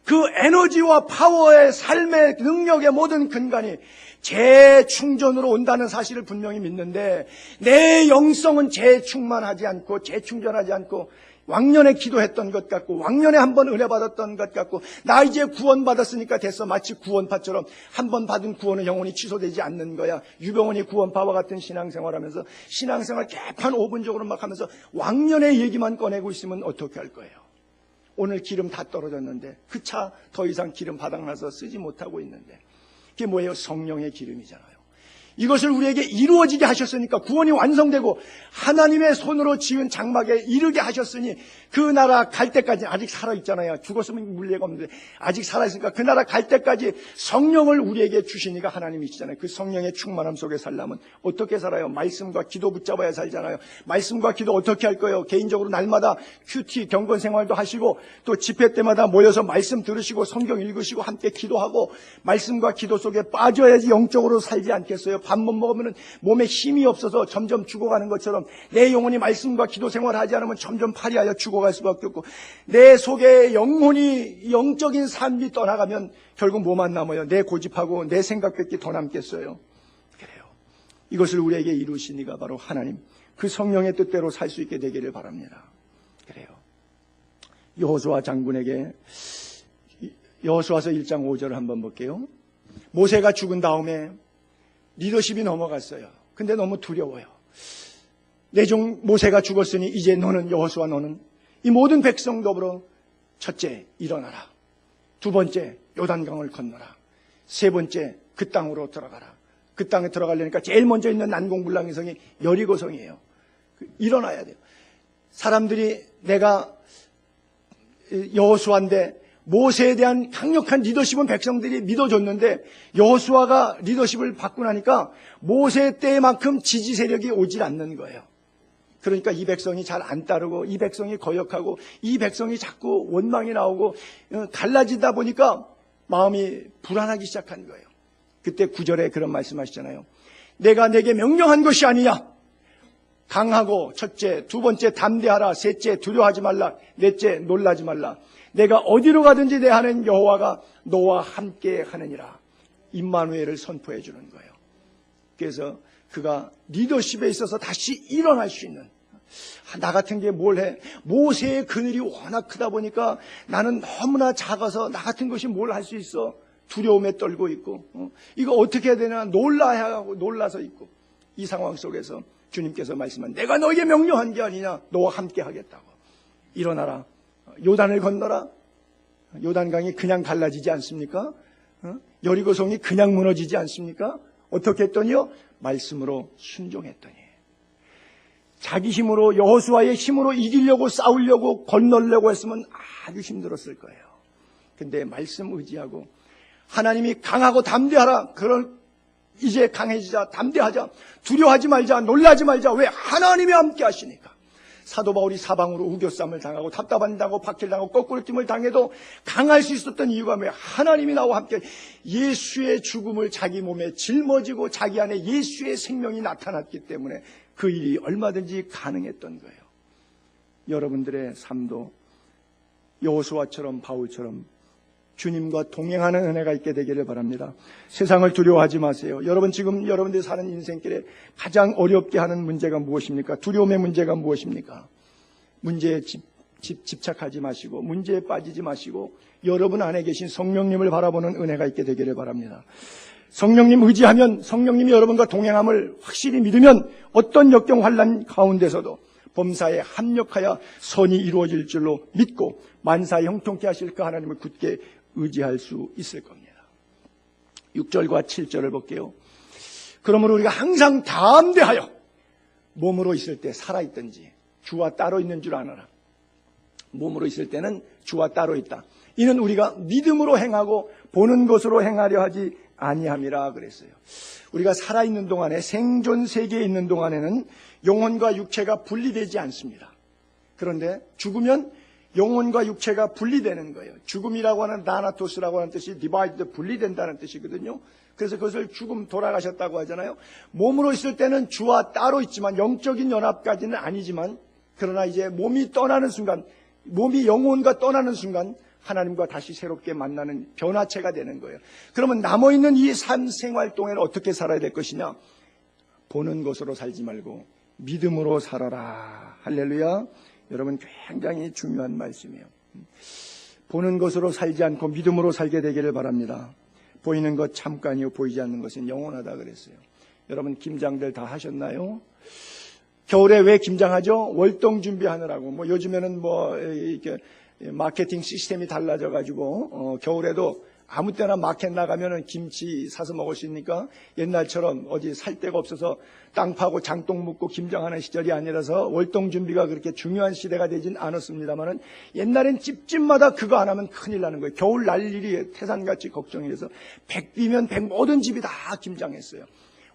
[SPEAKER 1] 그 에너지와 파워의 삶의 능력의 모든 근간이 재충전으로 온다는 사실을 분명히 믿는데, 내 영성은 재충만하지 않고 재충전하지 않고 왕년에 기도했던 것 같고 왕년에 한번 은혜 받았던 것 같고 나 이제 구원 받았으니까 됐어. 마치 구원파처럼 한번 받은 구원은 영원히 취소되지 않는 거야. 유병원이 구원파와 같은 신앙생활하면서 신앙생활 개판 5분적으로 막 하면서 왕년의 얘기만 꺼내고 있으면 어떻게 할 거예요? 오늘 기름 다 떨어졌는데 그 차 더 이상 기름 바닥나서 쓰지 못하고 있는데, 그게 뭐예요? 성령의 기름이잖아요. 이것을 우리에게 이루어지게 하셨으니까, 구원이 완성되고 하나님의 손으로 지은 장막에 이르게 하셨으니 그 나라 갈 때까지, 아직 살아있잖아요. 죽었으면 문제가 없는데 아직 살아있으니까 그 나라 갈 때까지 성령을 우리에게 주시니까 하나님이시잖아요. 그 성령의 충만함 속에 살려면 어떻게 살아요? 말씀과 기도 붙잡아야 살잖아요. 말씀과 기도 어떻게 할 거예요? 개인적으로 날마다 큐티 경건 생활도 하시고 또 집회 때마다 모여서 말씀 들으시고 성경 읽으시고 함께 기도하고 말씀과 기도 속에 빠져야지 영적으로 살지 않겠어요? 밥 못 먹으면 몸에 힘이 없어서 점점 죽어가는 것처럼 내 영혼이 말씀과 기도 생활을 하지 않으면 점점 파리하여 죽어갈 수밖에 없고, 내 속에 영혼이 영적인 삶이 떠나가면 결국 뭐만 남아요? 내 고집하고 내 생각밖에 더 남겠어요? 그래요. 이것을 우리에게 이루신 이가 바로 하나님, 그 성령의 뜻대로 살 수 있게 되기를 바랍니다. 그래요. 여호수아 장군에게 여호수아서 1장 5절을 한번 볼게요. 모세가 죽은 다음에 리더십이 넘어갔어요. 근데 너무 두려워요. 내 종 모세가 죽었으니 이제 너는, 여호수아 너는 이 모든 백성 더불어 첫째 일어나라, 두 번째 요단강을 건너라, 세 번째 그 땅으로 들어가라. 그 땅에 들어가려니까 제일 먼저 있는 난공불락의 성이 여리고성이에요. 일어나야 돼요. 사람들이 내가 여호수아인데 모세에 대한 강력한 리더십은 백성들이 믿어줬는데 여호수아가 리더십을 받고 나니까 모세 때만큼 지지 세력이 오질 않는 거예요. 그러니까 이 백성이 잘 안 따르고 이 백성이 거역하고 이 백성이 자꾸 원망이 나오고 갈라지다 보니까 마음이 불안하기 시작한 거예요. 그때 9절에 그런 말씀하시잖아요. 내가 내게 명령한 것이 아니냐. 강하고 첫째, 두 번째 담대하라, 셋째 두려워하지 말라, 넷째 놀라지 말라. 내가 어디로 가든지 내 하나님 여호와가 너와 함께 하느니라. 임마누엘을 선포해 주는 거예요. 그래서 그가 리더십에 있어서 다시 일어날 수 있는, 나 같은 게 뭘 해? 모세의 그늘이 워낙 크다 보니까 나는 너무나 작아서 나 같은 것이 뭘 할 수 있어? 두려움에 떨고 있고, 이거 어떻게 해야 되나 놀라야 하고 놀라서 있고, 이 상황 속에서 주님께서 말씀한, 내가 너에게 명령한 게 아니냐, 너와 함께 하겠다고. 일어나라, 요단을 건너라. 요단강이 그냥 갈라지지 않습니까? 여리고성이 그냥 무너지지 않습니까? 어떻게 했더니요? 말씀으로 순종했더니. 자기 힘으로, 여호수아의 힘으로 이기려고 싸우려고 건너려고 했으면 아주 힘들었을 거예요. 근데 말씀 의지하고 하나님이 강하고 담대하라. 이제 강해지자, 담대하자, 두려워하지 말자, 놀라지 말자. 왜? 하나님이 함께 하시니까. 사도 바울이 사방으로 우겨쌈을 당하고 답답한 당하고 박해를 당하고 거꾸로짐을 당해도 강할 수 있었던 이유가 뭐예요? 하나님이 나와 함께 예수의 죽음을 자기 몸에 짊어지고 자기 안에 예수의 생명이 나타났기 때문에 그 일이 얼마든지 가능했던 거예요. 여러분들의 삶도 여호수아처럼 바울처럼 주님과 동행하는 은혜가 있게 되기를 바랍니다. 세상을 두려워하지 마세요. 여러분, 지금 여러분들이 사는 인생길에 가장 어렵게 하는 문제가 무엇입니까? 두려움의 문제가 무엇입니까? 문제에 집착하지 마시고 문제에 빠지지 마시고 여러분 안에 계신 성령님을 바라보는 은혜가 있게 되기를 바랍니다. 성령님 의지하면, 성령님이 여러분과 동행함을 확실히 믿으면 어떤 역경 환난 가운데서도 범사에 합력하여 선이 이루어질 줄로 믿고 만사 형통케 하실 그 하나님을 굳게 의지할 수 있을 겁니다. 6절과 7절을 볼게요. 그러므로 우리가 항상 담대하여 몸으로 있을 때 살아있든지 주와 따로 있는 줄 아노라. 몸으로 있을 때는 주와 따로 있다. 이는 우리가 믿음으로 행하고 보는 것으로 행하려 하지 아니함이라 그랬어요. 우리가 살아있는 동안에, 생존 세계에 있는 동안에는 영혼과 육체가 분리되지 않습니다. 그런데 죽으면 영혼과 육체가 분리되는 거예요. 죽음이라고 하는 다나토스라고 하는 뜻이 디바이드, 분리된다는 뜻이거든요. 그래서 그것을 죽음, 돌아가셨다고 하잖아요. 몸으로 있을 때는 주와 따로 있지만, 영적인 연합까지는 아니지만, 그러나 이제 몸이 떠나는 순간, 몸이 영혼과 떠나는 순간 하나님과 다시 새롭게 만나는 변화체가 되는 거예요. 그러면 남아있는 이 삶 생활 동안에 어떻게 살아야 될 것이냐? 보는 것으로 살지 말고 믿음으로 살아라. 할렐루야. 여러분, 굉장히 중요한 말씀이에요. 보는 것으로 살지 않고 믿음으로 살게 되기를 바랍니다. 보이는 것 잠깐이요 보이지 않는 것은 영원하다 그랬어요. 여러분, 김장들 다 하셨나요? 겨울에 왜 김장하죠? 월동 준비하느라고. 뭐 요즘에는 뭐 이렇게 마케팅 시스템이 달라져 가지고 겨울에도 아무 때나 마켓 나가면은 김치 사서 먹을 수 있으니까 옛날처럼 어디 살 데가 없어서 땅 파고 장독 묻고 김장하는 시절이 아니라서 월동 준비가 그렇게 중요한 시대가 되진 않았습니다만은 옛날엔 집집마다 그거 안 하면 큰일 나는 거예요. 겨울 날 일이 태산같이 걱정해서 100비면 100 모든 집이 다 김장했어요.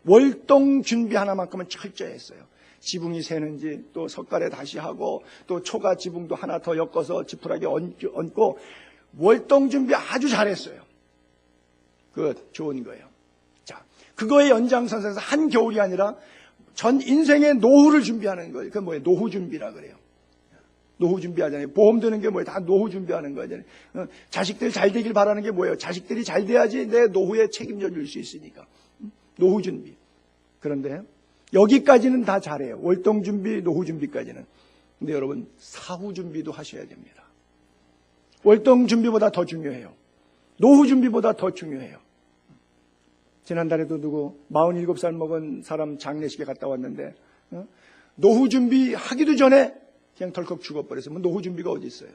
[SPEAKER 1] 월동 준비 하나만큼은 철저히 했어요. 지붕이 새는지 또 석가래 다시 하고 또 초가 지붕도 하나 더 엮어서 지푸라기 얹고 월동 준비 아주 잘했어요. 그거 좋은 거예요. 자, 그거의 연장선상에서 한 겨울이 아니라 전 인생의 노후를 준비하는 거예요. 그게 뭐예요? 노후 준비라 그래요. 노후 준비하잖아요. 보험 드는 게 뭐예요? 다 노후 준비하는 거잖아요. 자식들 잘 되길 바라는 게 뭐예요? 자식들이 잘 돼야지 내 노후에 책임져 줄 수 있으니까. 노후 준비. 그런데 여기까지는 다 잘해요. 월동 준비, 노후 준비까지는. 근데 여러분, 사후 준비도 하셔야 됩니다. 월동 준비보다 더 중요해요. 노후 준비보다 더 중요해요. 지난달에도 누구 47살 먹은 사람 장례식에 갔다 왔는데 노후 준비하기도 전에 그냥 덜컥 죽어버렸어요. 뭐 노후 준비가 어디 있어요?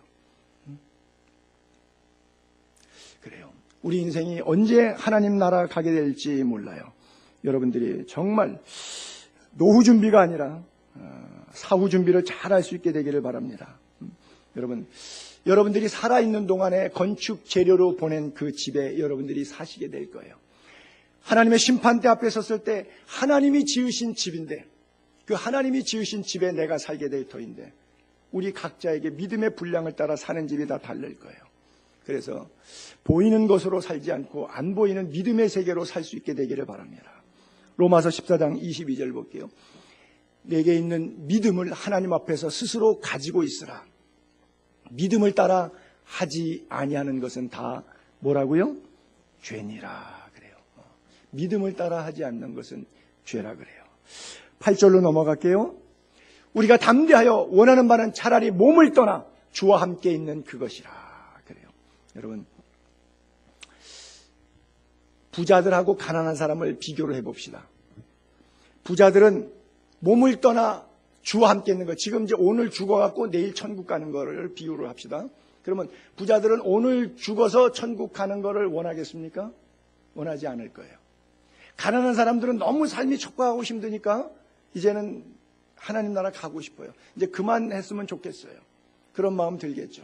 [SPEAKER 1] 그래요. 우리 인생이 언제 하나님 나라 가게 될지 몰라요. 여러분들이 정말 노후 준비가 아니라 사후 준비를 잘 할 수 있게 되기를 바랍니다. 여러분들이 살아있는 동안에 건축 재료로 보낸 그 집에 여러분들이 사시게 될 거예요. 하나님의 심판대 앞에 섰을 때 하나님이 지으신 집인데 그 하나님이 지으신 집에 내가 살게 될 터인데 우리 각자에게 믿음의 분량을 따라 사는 집이 다 다를 거예요. 그래서 보이는 것으로 살지 않고 안 보이는 믿음의 세계로 살 수 있게 되기를 바랍니다. 로마서 14장 22절 볼게요. 내게 있는 믿음을 하나님 앞에서 스스로 가지고 있으라. 믿음을 따라 하지 아니하는 것은 다 뭐라고요? 죄니라 그래요. 믿음을 따라 하지 않는 것은 죄라 그래요. 8절로 넘어갈게요. 우리가 담대하여 원하는 바는 차라리 몸을 떠나 주와 함께 있는 그것이라 그래요. 여러분, 부자들하고 가난한 사람을 비교를 해봅시다. 부자들은 몸을 떠나 주와 함께 있는 것, 지금 이제 오늘 죽어갖고 내일 천국 가는 거를 비유를 합시다. 그러면 부자들은 오늘 죽어서 천국 가는 거를 원하겠습니까? 원하지 않을 거예요. 가난한 사람들은 너무 삶이 척박하고 힘드니까 이제는 하나님 나라 가고 싶어요. 이제 그만했으면 좋겠어요. 그런 마음 들겠죠.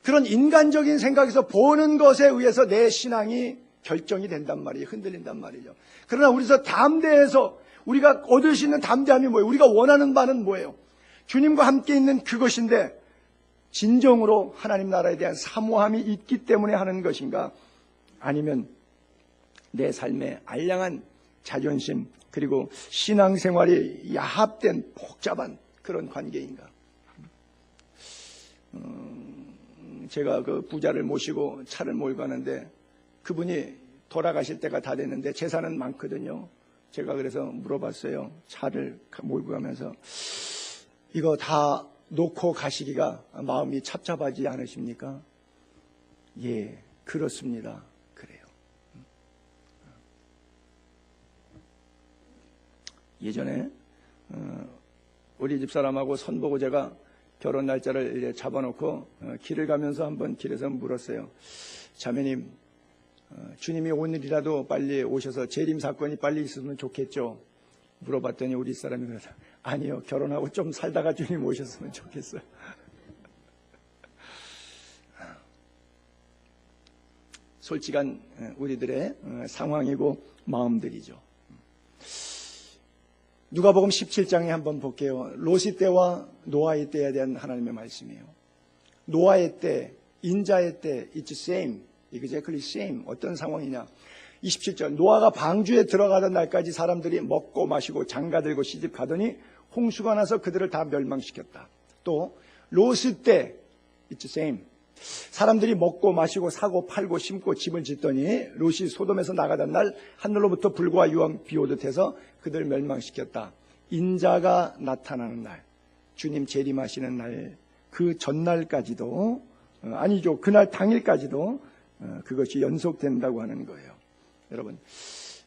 [SPEAKER 1] 그런 인간적인 생각에서 보는 것에 의해서 내 신앙이 결정이 된단 말이에요. 흔들린단 말이죠. 그러나 우리서 담대해서 우리가 얻을 수 있는 담대함이 뭐예요? 우리가 원하는 바는 뭐예요? 주님과 함께 있는 그것인데 진정으로 하나님 나라에 대한 사모함이 있기 때문에 하는 것인가? 아니면 내 삶에 알량한 자존심 그리고 신앙생활이 야합된 복잡한 그런 관계인가? 제가 그 부자를 모시고 차를 몰고 가는데 그분이 돌아가실 때가 다 됐는데 재산은 많거든요. 제가 그래서 물어봤어요. 차를 몰고 가면서 이거 다 놓고 가시기가 마음이 찹찹하지 않으십니까? 예, 그렇습니다. 그래요. 예전에 우리 집사람하고 손보고 제가 결혼 날짜를 이제 잡아놓고 길을 가면서 한번 길에서 물었어요. 자매님, 주님이 오늘이라도 빨리 오셔서 재림 사건이 빨리 있으면 좋겠죠? 물어봤더니 우리 사람이 그러다, 아니요, 결혼하고 좀 살다가 주님 오셨으면 좋겠어요. 솔직한 우리들의 상황이고 마음들이죠. 누가복음 17장에 한번 볼게요. 롯의 때와 노아의 때에 대한 하나님의 말씀이에요. 노아의 때, 인자의 때, it's same, exactly same. 어떤 상황이냐? 27절, 노아가 방주에 들어가던 날까지 사람들이 먹고 마시고 장가들고 시집 가더니 홍수가 나서 그들을 다 멸망시켰다. 또 롯의 때, it's same. 사람들이 먹고 마시고 사고 팔고 심고 집을 짓더니 롯이 소돔에서 나가던 날 하늘로부터 불과 유황 비 오듯 해서 그들 멸망시켰다. 인자가 나타나는 날, 주님 재림하시는 날, 그 전날까지도 아니죠, 그날 당일까지도 그것이 연속된다고 하는 거예요. 여러분,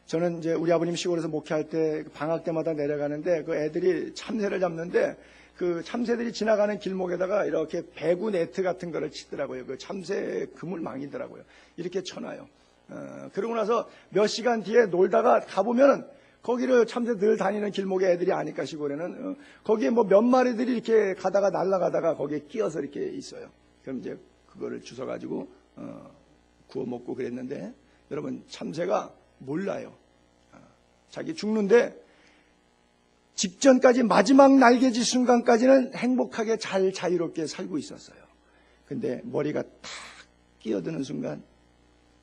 [SPEAKER 1] 저는 이제 우리 아버님 시골에서 목회할 때 방학 때마다 내려가는데 그 애들이 참새를 잡는데 그 참새들이 지나가는 길목에다가 이렇게 배구 네트 같은 거를 치더라고요. 그 참새 그물망이더라고요. 이렇게 쳐놔요. 그러고 나서 몇 시간 뒤에 놀다가 가보면 거기를 참새들 다니는 길목에 애들이 아니까 시골에는 거기에 뭐 몇 마리들이 이렇게 가다가 날아가다가 거기에 끼어서 이렇게 있어요. 그럼 이제 그거를 주워가지고 구워 먹고 그랬는데 여러분, 참새가 몰라요. 자기 죽는데 직전까지 마지막 날개짓 순간까지는 행복하게 잘 자유롭게 살고 있었어요. 근데 머리가 탁 끼어드는 순간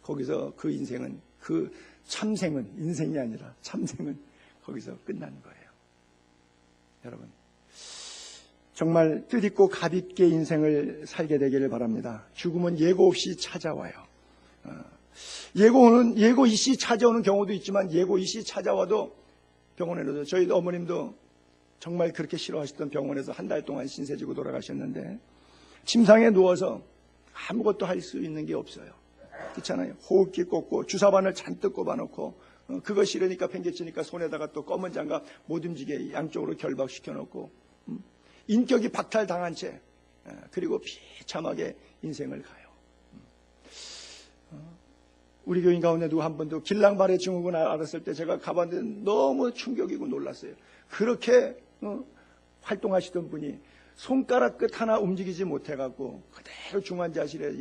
[SPEAKER 1] 거기서 그 인생은, 그 참생은, 인생이 아니라 참생은 거기서 끝나는 거예요. 여러분, 정말 뜻있고 값있게 인생을 살게 되기를 바랍니다. 죽음은 예고 없이 찾아와요. 예고 있이 찾아오는 경우도 있지만 예고 있이 찾아와도 병원에도, 저희 어머님도 정말 그렇게 싫어하시던 병원에서 한 달 동안 신세지고 돌아가셨는데 침상에 누워서 아무것도 할 수 있는 게 없어요. 그렇잖아요. 호흡기 꽂고 주사바늘 잔뜩 꼽아놓고 그거 싫으니까 팽개치니까 손에다가 또 검은 장갑 못 움직이게 양쪽으로 결박시켜 놓고 인격이 박탈당한 채 그리고 비참하게 인생을 가요. 우리 교인 가운데 누구 한 번도 길랑발해 증후군 알았을 때 제가 가봤는데 너무 충격이고 놀랐어요. 그렇게 활동하시던 분이 손가락 끝 하나 움직이지 못해갖고 그대로 중환자실에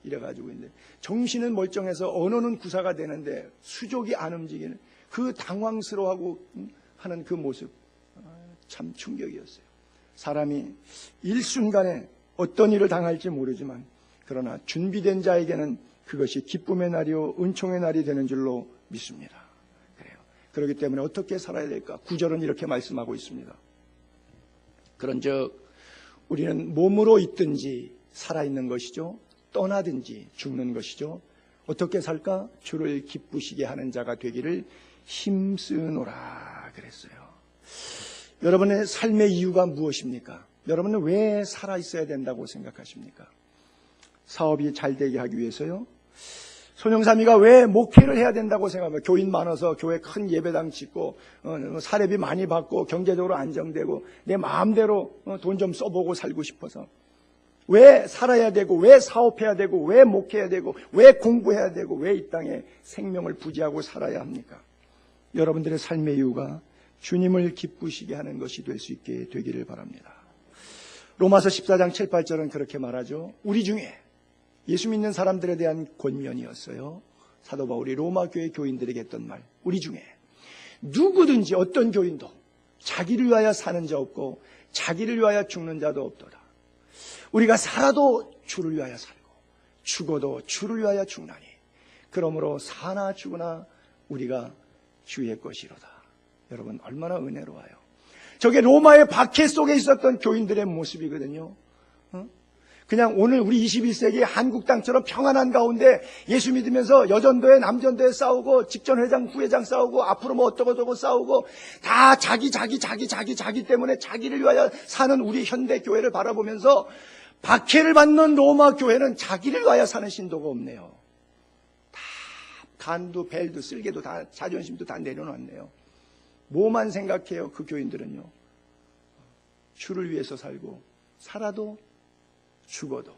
[SPEAKER 1] 이래가지고 있는데 정신은 멀쩡해서 언어는 구사가 되는데 수족이 안 움직이는 그 당황스러워하고 하는 그 모습, 참 충격이었어요. 사람이 일순간에 어떤 일을 당할지 모르지만 그러나 준비된 자에게는 그것이 기쁨의 날이요 은총의 날이 되는 줄로 믿습니다. 그래요. 그렇기 때문에 어떻게 살아야 될까? 구절은 이렇게 말씀하고 있습니다. 그런즉 우리는 몸으로 있든지 살아있는 것이죠, 떠나든지 죽는 것이죠. 어떻게 살까? 주를 기쁘시게 하는 자가 되기를 힘쓰노라 그랬어요. 여러분의 삶의 이유가 무엇입니까? 여러분은 왜 살아있어야 된다고 생각하십니까? 사업이 잘 되게 하기 위해서요? 손영삼이가 왜 목회를 해야 된다고 생각합니까? 교인 많아서 교회 큰 예배당 짓고 사례비 많이 받고 경제적으로 안정되고 내 마음대로 돈 좀 써보고 살고 싶어서 왜 살아야 되고 왜 사업해야 되고 왜 목회해야 되고 왜 공부해야 되고 왜 이 땅에 생명을 부지하고 살아야 합니까? 여러분들의 삶의 이유가 주님을 기쁘시게 하는 것이 될 수 있게 되기를 바랍니다. 로마서 14장 7, 8절은 그렇게 말하죠. 우리 중에 예수 믿는 사람들에 대한 권면이었어요. 사도 바울이 로마 교회 교인들에게 했던 말. 우리 중에 누구든지 어떤 교인도 자기를 위하여 사는 자 없고 자기를 위하여 죽는 자도 없도다. 우리가 살아도 주를 위하여 살고 죽어도 주를 위하여 죽나니 그러므로 사나 죽으나 우리가 주의 것이로다. 여러분, 얼마나 은혜로워요. 저게 로마의 박해 속에 있었던 교인들의 모습이거든요. 그냥 오늘 우리 21세기 한국 땅처럼 평안한 가운데 예수 믿으면서 여전도에 남전도에 싸우고 직전회장 후회장 싸우고 앞으로 뭐 어쩌고저쩌고 싸우고 다 자기 때문에 자기를 위하여 사는 우리 현대 교회를 바라보면서 박해를 받는 로마 교회는 자기를 위하여 사는 신도가 없네요. 다 간도 벨도 쓸개도 다 자존심도 다 내려놨네요. 뭐만 생각해요? 그 교인들은요. 주를 위해서 살고 살아도 죽어도.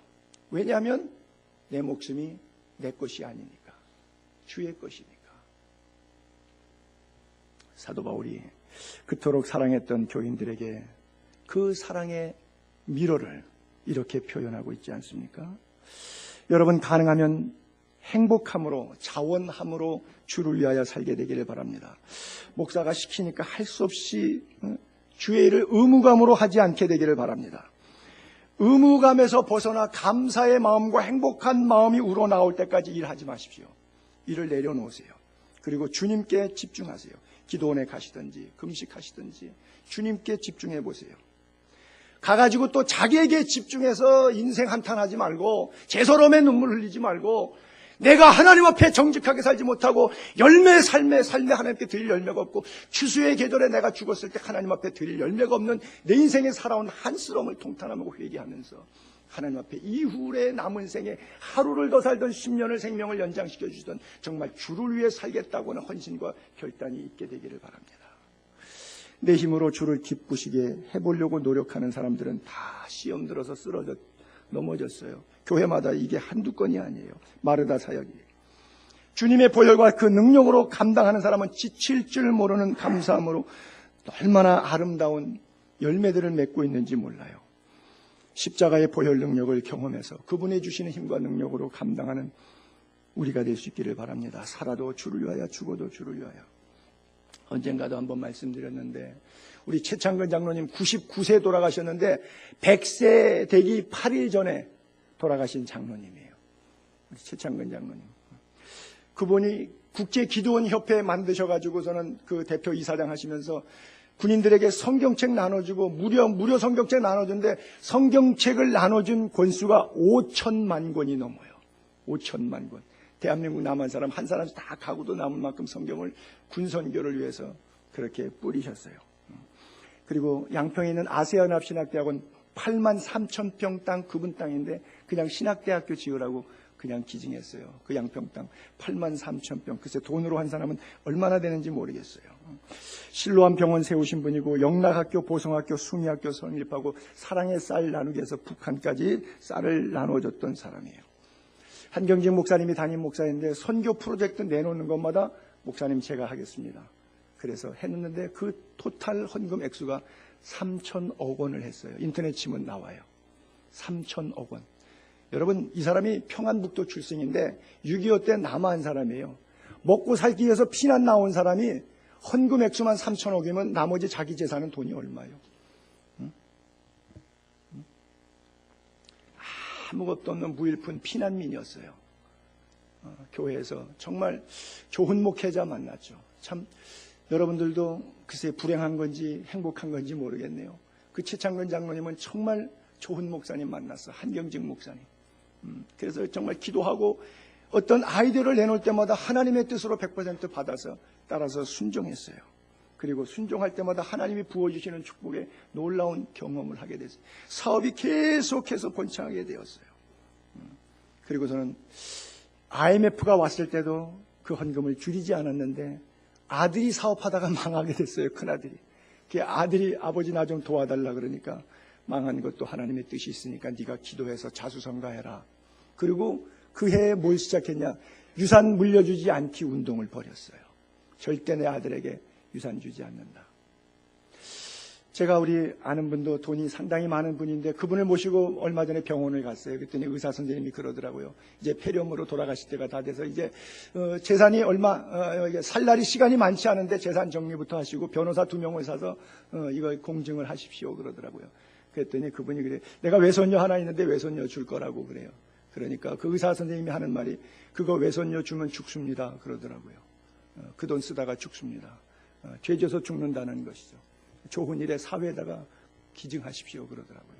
[SPEAKER 1] 왜냐하면 내 목숨이 내 것이 아니니까. 주의 것이니까. 사도 바울이 그토록 사랑했던 교인들에게 그 사랑의 미로를 이렇게 표현하고 있지 않습니까? 여러분, 가능하면 행복함으로, 자원함으로 주를 위하여 살게 되기를 바랍니다. 목사가 시키니까 할 수 없이 주의 일을 의무감으로 하지 않게 되기를 바랍니다. 의무감에서 벗어나 감사의 마음과 행복한 마음이 우러나올 때까지 일하지 마십시오. 일을 내려놓으세요. 그리고 주님께 집중하세요. 기도원에 가시든지 금식하시든지 주님께 집중해 보세요. 가가지고 또 자기에게 집중해서 인생 한탄하지 말고 제서럼에 눈물 흘리지 말고 내가 하나님 앞에 정직하게 살지 못하고 삶에 하나님께 드릴 열매가 없고 추수의 계절에 내가 죽었을 때 하나님 앞에 드릴 열매가 없는 내 인생에 살아온 한스러움을 통탄하고 회개하면서 하나님 앞에 이후에 남은 생에 하루를 더 살던 10년을 생명을 연장시켜 주시던 정말 주를 위해 살겠다고는 헌신과 결단이 있게 되기를 바랍니다. 내 힘으로 주를 기쁘시게 해보려고 노력하는 사람들은 다 시험 들어서 넘어졌어요. 교회마다 이게 한두 건이 아니에요. 마르다 사역이. 주님의 보혈과 그 능력으로 감당하는 사람은 지칠 줄 모르는 감사함으로 얼마나 아름다운 열매들을 맺고 있는지 몰라요. 십자가의 보혈 능력을 경험해서 그분이 주시는 힘과 능력으로 감당하는 우리가 될 수 있기를 바랍니다. 살아도 주를 위하여 죽어도 주를 위하여. 언젠가도 한번 말씀드렸는데 우리 최창근 장로님 99세 돌아가셨는데 100세 되기 8일 전에 돌아가신 장로님이에요. 우리 최창근 장로님. 그분이 국제기도원협회 만드셔가지고서는 그 대표 이사장 하시면서 군인들에게 성경책 나눠주고 무료 성경책 나눠주는데 성경책을 나눠준 권수가 5천만 권이 넘어요. 5천만 권. 대한민국 남한 사람 한 사람씩 다 가구도 남을 만큼 성경을 군선교를 위해서 그렇게 뿌리셨어요. 그리고 양평에 있는 아세아연합신학대학원 8만 3천 평 땅 그분 땅인데 그냥 신학대학교 지으라고 그냥 기증했어요. 그 양평 땅 8만 3천 평. 글쎄 돈으로 한 사람은 얼마나 되는지 모르겠어요. 실로암 병원 세우신 분이고 영락학교, 보성학교, 숭의학교 설립하고 사랑의 쌀 나누기 해서 북한까지 쌀을 나눠줬던 사람이에요. 한경직 목사님이 담임 목사인데 선교 프로젝트 내놓는 것마다 목사님 제가 하겠습니다. 그래서 했는데 그 토탈 헌금 액수가 3천억 원을 했어요. 인터넷 치면 나와요. 3천억 원. 여러분, 이 사람이 평안북도 출생인데 6.25 때 남한 사람이에요. 먹고 살기 위해서 피난 나온 사람이 헌금 액수만 3천억이면 나머지 자기 재산은 돈이 얼마예요? 아무것도 없는 무일푼 피난민이었어요. 교회에서 정말 좋은 목회자 만났죠. 참 여러분들도 글쎄 불행한 건지 행복한 건지 모르겠네요. 그 최창근 장로님은 정말 좋은 목사님 만났어. 한경직 목사님. 그래서 정말 기도하고 어떤 아이디어를 내놓을 때마다 하나님의 뜻으로 100% 받아서 따라서 순종했어요. 그리고 순종할 때마다 하나님이 부어주시는 축복에 놀라운 경험을 하게 됐어요. 사업이 계속해서 번창하게 되었어요. 그리고 저는 IMF가 왔을 때도 그 헌금을 줄이지 않았는데 아들이 사업하다가 망하게 됐어요. 큰아들이. 그 아들이 아버지 나 좀 도와달라 그러니까 망한 것도 하나님의 뜻이 있으니까 네가 기도해서 자수성가해라. 그리고 그 해에 뭘 시작했냐. 유산 물려주지 않기 운동을 벌였어요. 절대 내 아들에게 유산 주지 않는다. 제가 우리 아는 분도 돈이 상당히 많은 분인데 그분을 모시고 얼마 전에 병원을 갔어요. 그랬더니 의사 선생님이 그러더라고요. 이제 폐렴으로 돌아가실 때가 다 돼서 이제 재산이 살 날이 시간이 많지 않은데 재산 정리부터 하시고 변호사 2명을 사서 이거 공증을 하십시오 그러더라고요. 그랬더니 그분이 그래. 내가 외손녀 하나 있는데 외손녀 줄 거라고 그래요. 그러니까 그 의사 선생님이 하는 말이 그거 외손녀 주면 죽습니다 그러더라고요. 그 돈 쓰다가 죽습니다. 죄 져서 죽는다는 것이죠. 좋은 일에 사회에다가 기증하십시오 그러더라고요.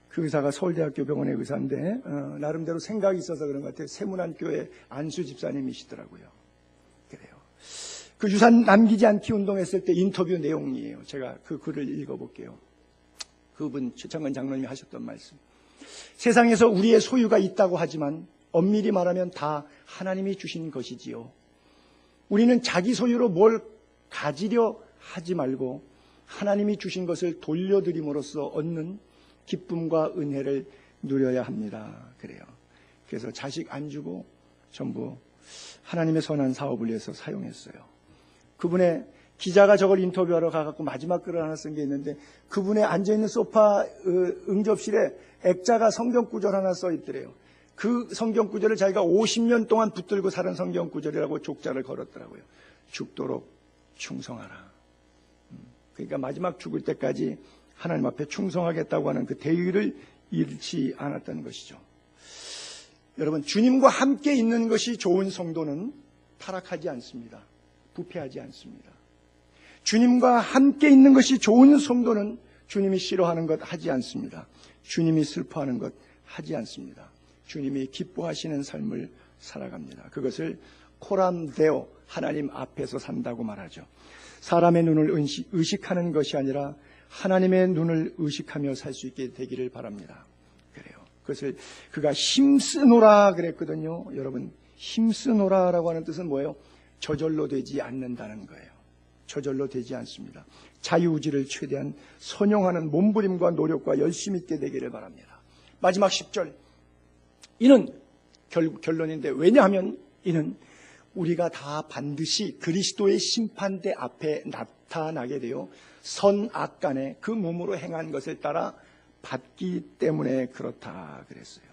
[SPEAKER 1] 그 의사가 서울대학교 병원의 의사인데 나름대로 생각이 있어서 그런 것 같아요. 세문안교회 안수 집사님이시더라고요. 그래요. 그 유산 남기지 않기 운동했을 때 인터뷰 내용이에요. 제가 그 글을 읽어볼게요. 그분 최창근 장로님이 하셨던 말씀. 세상에서 우리의 소유가 있다고 하지만 엄밀히 말하면 다 하나님이 주신 것이지요. 우리는 자기 소유로 뭘 가지려 하지 말고 하나님이 주신 것을 돌려드림으로써 얻는 기쁨과 은혜를 누려야 합니다. 그래요. 그래서 자식 안 주고 전부 하나님의 선한 사업을 위해서 사용했어요. 그분의 기자가 저걸 인터뷰하러 가갖고 마지막 글을 하나 쓴 게 있는데, 그분의 앉아있는 소파 응접실에 액자가 성경 구절 하나 써 있더래요. 그 성경 구절을 자기가 50년 동안 붙들고 살은 성경 구절이라고 족자를 걸었더라고요. 죽도록 충성하라. 그러니까 마지막 죽을 때까지 하나님 앞에 충성하겠다고 하는 그 대의를 잃지 않았다는 것이죠. 여러분, 주님과 함께 있는 것이 좋은 성도는 타락하지 않습니다. 부패하지 않습니다. 주님과 함께 있는 것이 좋은 성도는 주님이 싫어하는 것 하지 않습니다. 주님이 슬퍼하는 것 하지 않습니다. 주님이 기뻐하시는 삶을 살아갑니다. 그것을 코람데오, 하나님 앞에서 산다고 말하죠. 사람의 눈을 의식하는 것이 아니라 하나님의 눈을 의식하며 살 수 있게 되기를 바랍니다. 그래요. 그것을 그가 힘쓰노라 그랬거든요. 여러분, 힘쓰노라라고 하는 뜻은 뭐예요? 저절로 되지 않는다는 거예요. 저절로 되지 않습니다. 자유의지를 최대한 선용하는 몸부림과 노력과 열심 있게 되기를 바랍니다. 마지막 10절. 이는 결론인데, 왜냐하면 이는 우리가 다 반드시 그리스도의 심판대 앞에 나타나게 되어 선악간에 그 몸으로 행한 것을 따라 받기 때문에 그렇다 그랬어요.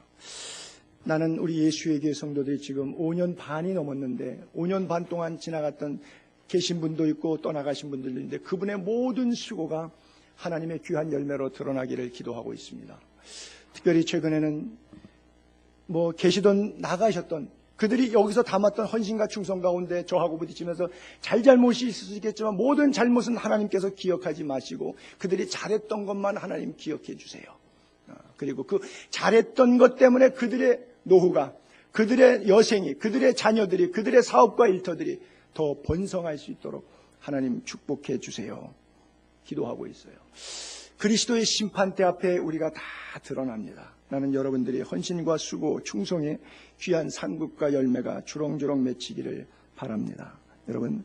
[SPEAKER 1] 나는 우리 예수의 교회 성도들이 지금 5년 반이 넘었는데, 5년 반 동안 지나갔던 계신 분도 있고 떠나가신 분들도 있는데, 그분의 모든 수고가 하나님의 귀한 열매로 드러나기를 기도하고 있습니다. 특별히 최근에는 계시던 나가셨던 그들이 여기서 담았던 헌신과 충성 가운데 저하고 부딪히면서 잘못이 있을 수 있겠지만, 모든 잘못은 하나님께서 기억하지 마시고 그들이 잘했던 것만 하나님 기억해 주세요. 그리고 그 잘했던 것 때문에 그들의 노후가, 그들의 여생이, 그들의 자녀들이, 그들의 사업과 일터들이 더 번성할 수 있도록 하나님 축복해 주세요. 기도하고 있어요. 그리스도의 심판대 앞에 우리가 다 드러납니다. 나는 여러분들이 헌신과 수고, 충성의 귀한 상급과 열매가 주렁주렁 맺히기를 바랍니다. 여러분,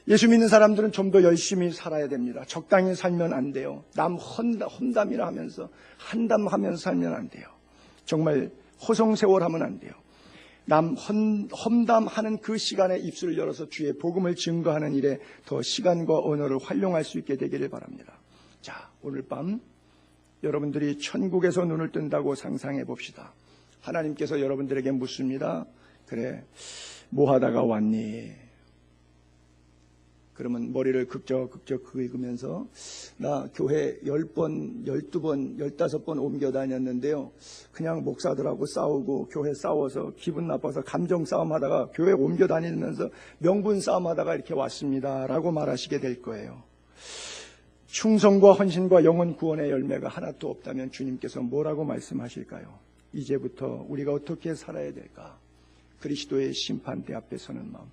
[SPEAKER 1] 예수 믿는 사람들은 좀 더 열심히 살아야 됩니다. 적당히 살면 안 돼요. 남 험담이라 하면서 한담하면서 살면 안 돼요. 정말 호송세월하면 안 돼요. 남 험담하는 그 시간에 입술을 열어서 주의 복음을 증거하는 일에 더 시간과 언어를 활용할 수 있게 되기를 바랍니다. 자, 오늘 밤 여러분들이 천국에서 눈을 뜬다고 상상해 봅시다. 하나님께서 여러분들에게 묻습니다. 그래, 뭐 하다가 왔니? 그러면 머리를 극적극적 긁으면서, 나 교회 10번, 12번, 15번 옮겨 다녔는데요. 그냥 목사들하고 싸우고 교회 싸워서 기분 나빠서 감정 싸움하다가 교회 옮겨 다니면서 명분 싸움하다가 이렇게 왔습니다. 라고 말하시게 될 거예요. 충성과 헌신과 영혼 구원의 열매가 하나도 없다면 주님께서 뭐라고 말씀하실까요? 이제부터 우리가 어떻게 살아야 될까? 그리스도의 심판대 앞에 서는 마음.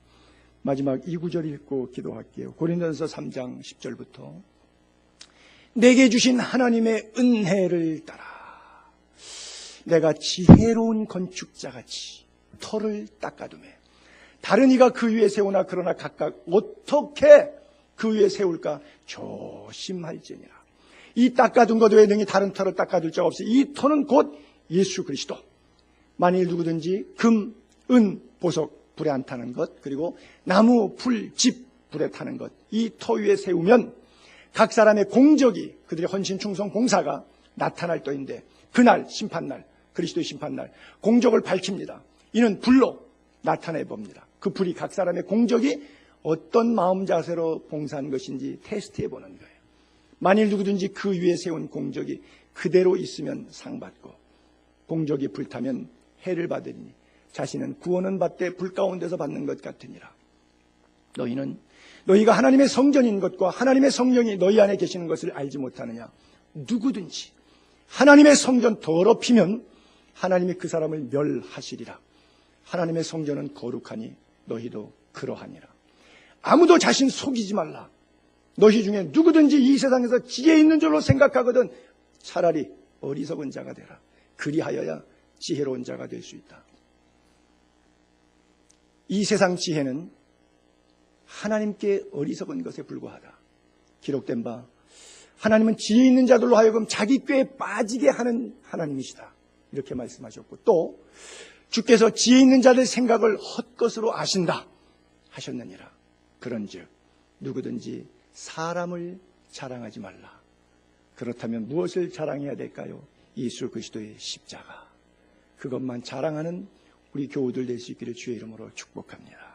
[SPEAKER 1] 마지막 2구절 읽고 기도할게요. 고린도전서 3장 10절부터. 내게 주신 하나님의 은혜를 따라 내가 지혜로운 건축자같이 터를 닦아두매 다른 이가 그 위에 세우나 그러나 각각 어떻게 그 위에 세울까 조심할지니라. 이 닦아둔 것 외에 능히 다른 터를 닦아둘 자가 없이 이 터는 곧 예수 그리스도. 만일 누구든지 금, 은, 보석 불에 안 타는 것, 그리고 나무, 풀, 집 불에 타는 것, 이 터 위에 세우면 각 사람의 공적이, 그들의 헌신, 충성, 봉사가 나타날 터인데, 그날 심판날, 그리스도의 심판날 공적을 밝힙니다. 이는 불로 나타내 봅니다. 그 불이 각 사람의 공적이 어떤 마음 자세로 봉사한 것인지 테스트해 보는 거예요. 만일 누구든지 그 위에 세운 공적이 그대로 있으면 상 받고, 공적이 불타면 해를 받으니 자신은 구원은 받되 불 가운데서 받는 것 같으니라. 너희는 너희가 하나님의 성전인 것과 하나님의 성령이 너희 안에 계시는 것을 알지 못하느냐. 누구든지 하나님의 성전 더럽히면 하나님이 그 사람을 멸하시리라. 하나님의 성전은 거룩하니 너희도 그러하니라. 아무도 자신 속이지 말라. 너희 중에 누구든지 이 세상에서 지혜 있는 줄로 생각하거든 차라리 어리석은 자가 되라. 그리하여야 지혜로운 자가 될 수 있다. 이 세상 지혜는 하나님께 어리석은 것에 불과하다. 기록된 바 하나님은 지혜 있는 자들로 하여금 자기 꾀에 빠지게 하는 하나님이시다. 이렇게 말씀하셨고 또 주께서 지혜 있는 자들의 생각을 헛것으로 아신다 하셨느니라. 그런즉 누구든지 사람을 자랑하지 말라. 그렇다면 무엇을 자랑해야 될까요? 예수 그리스도의 십자가. 그것만 자랑하는 우리 교우들 될 수 있기를 주의 이름으로 축복합니다.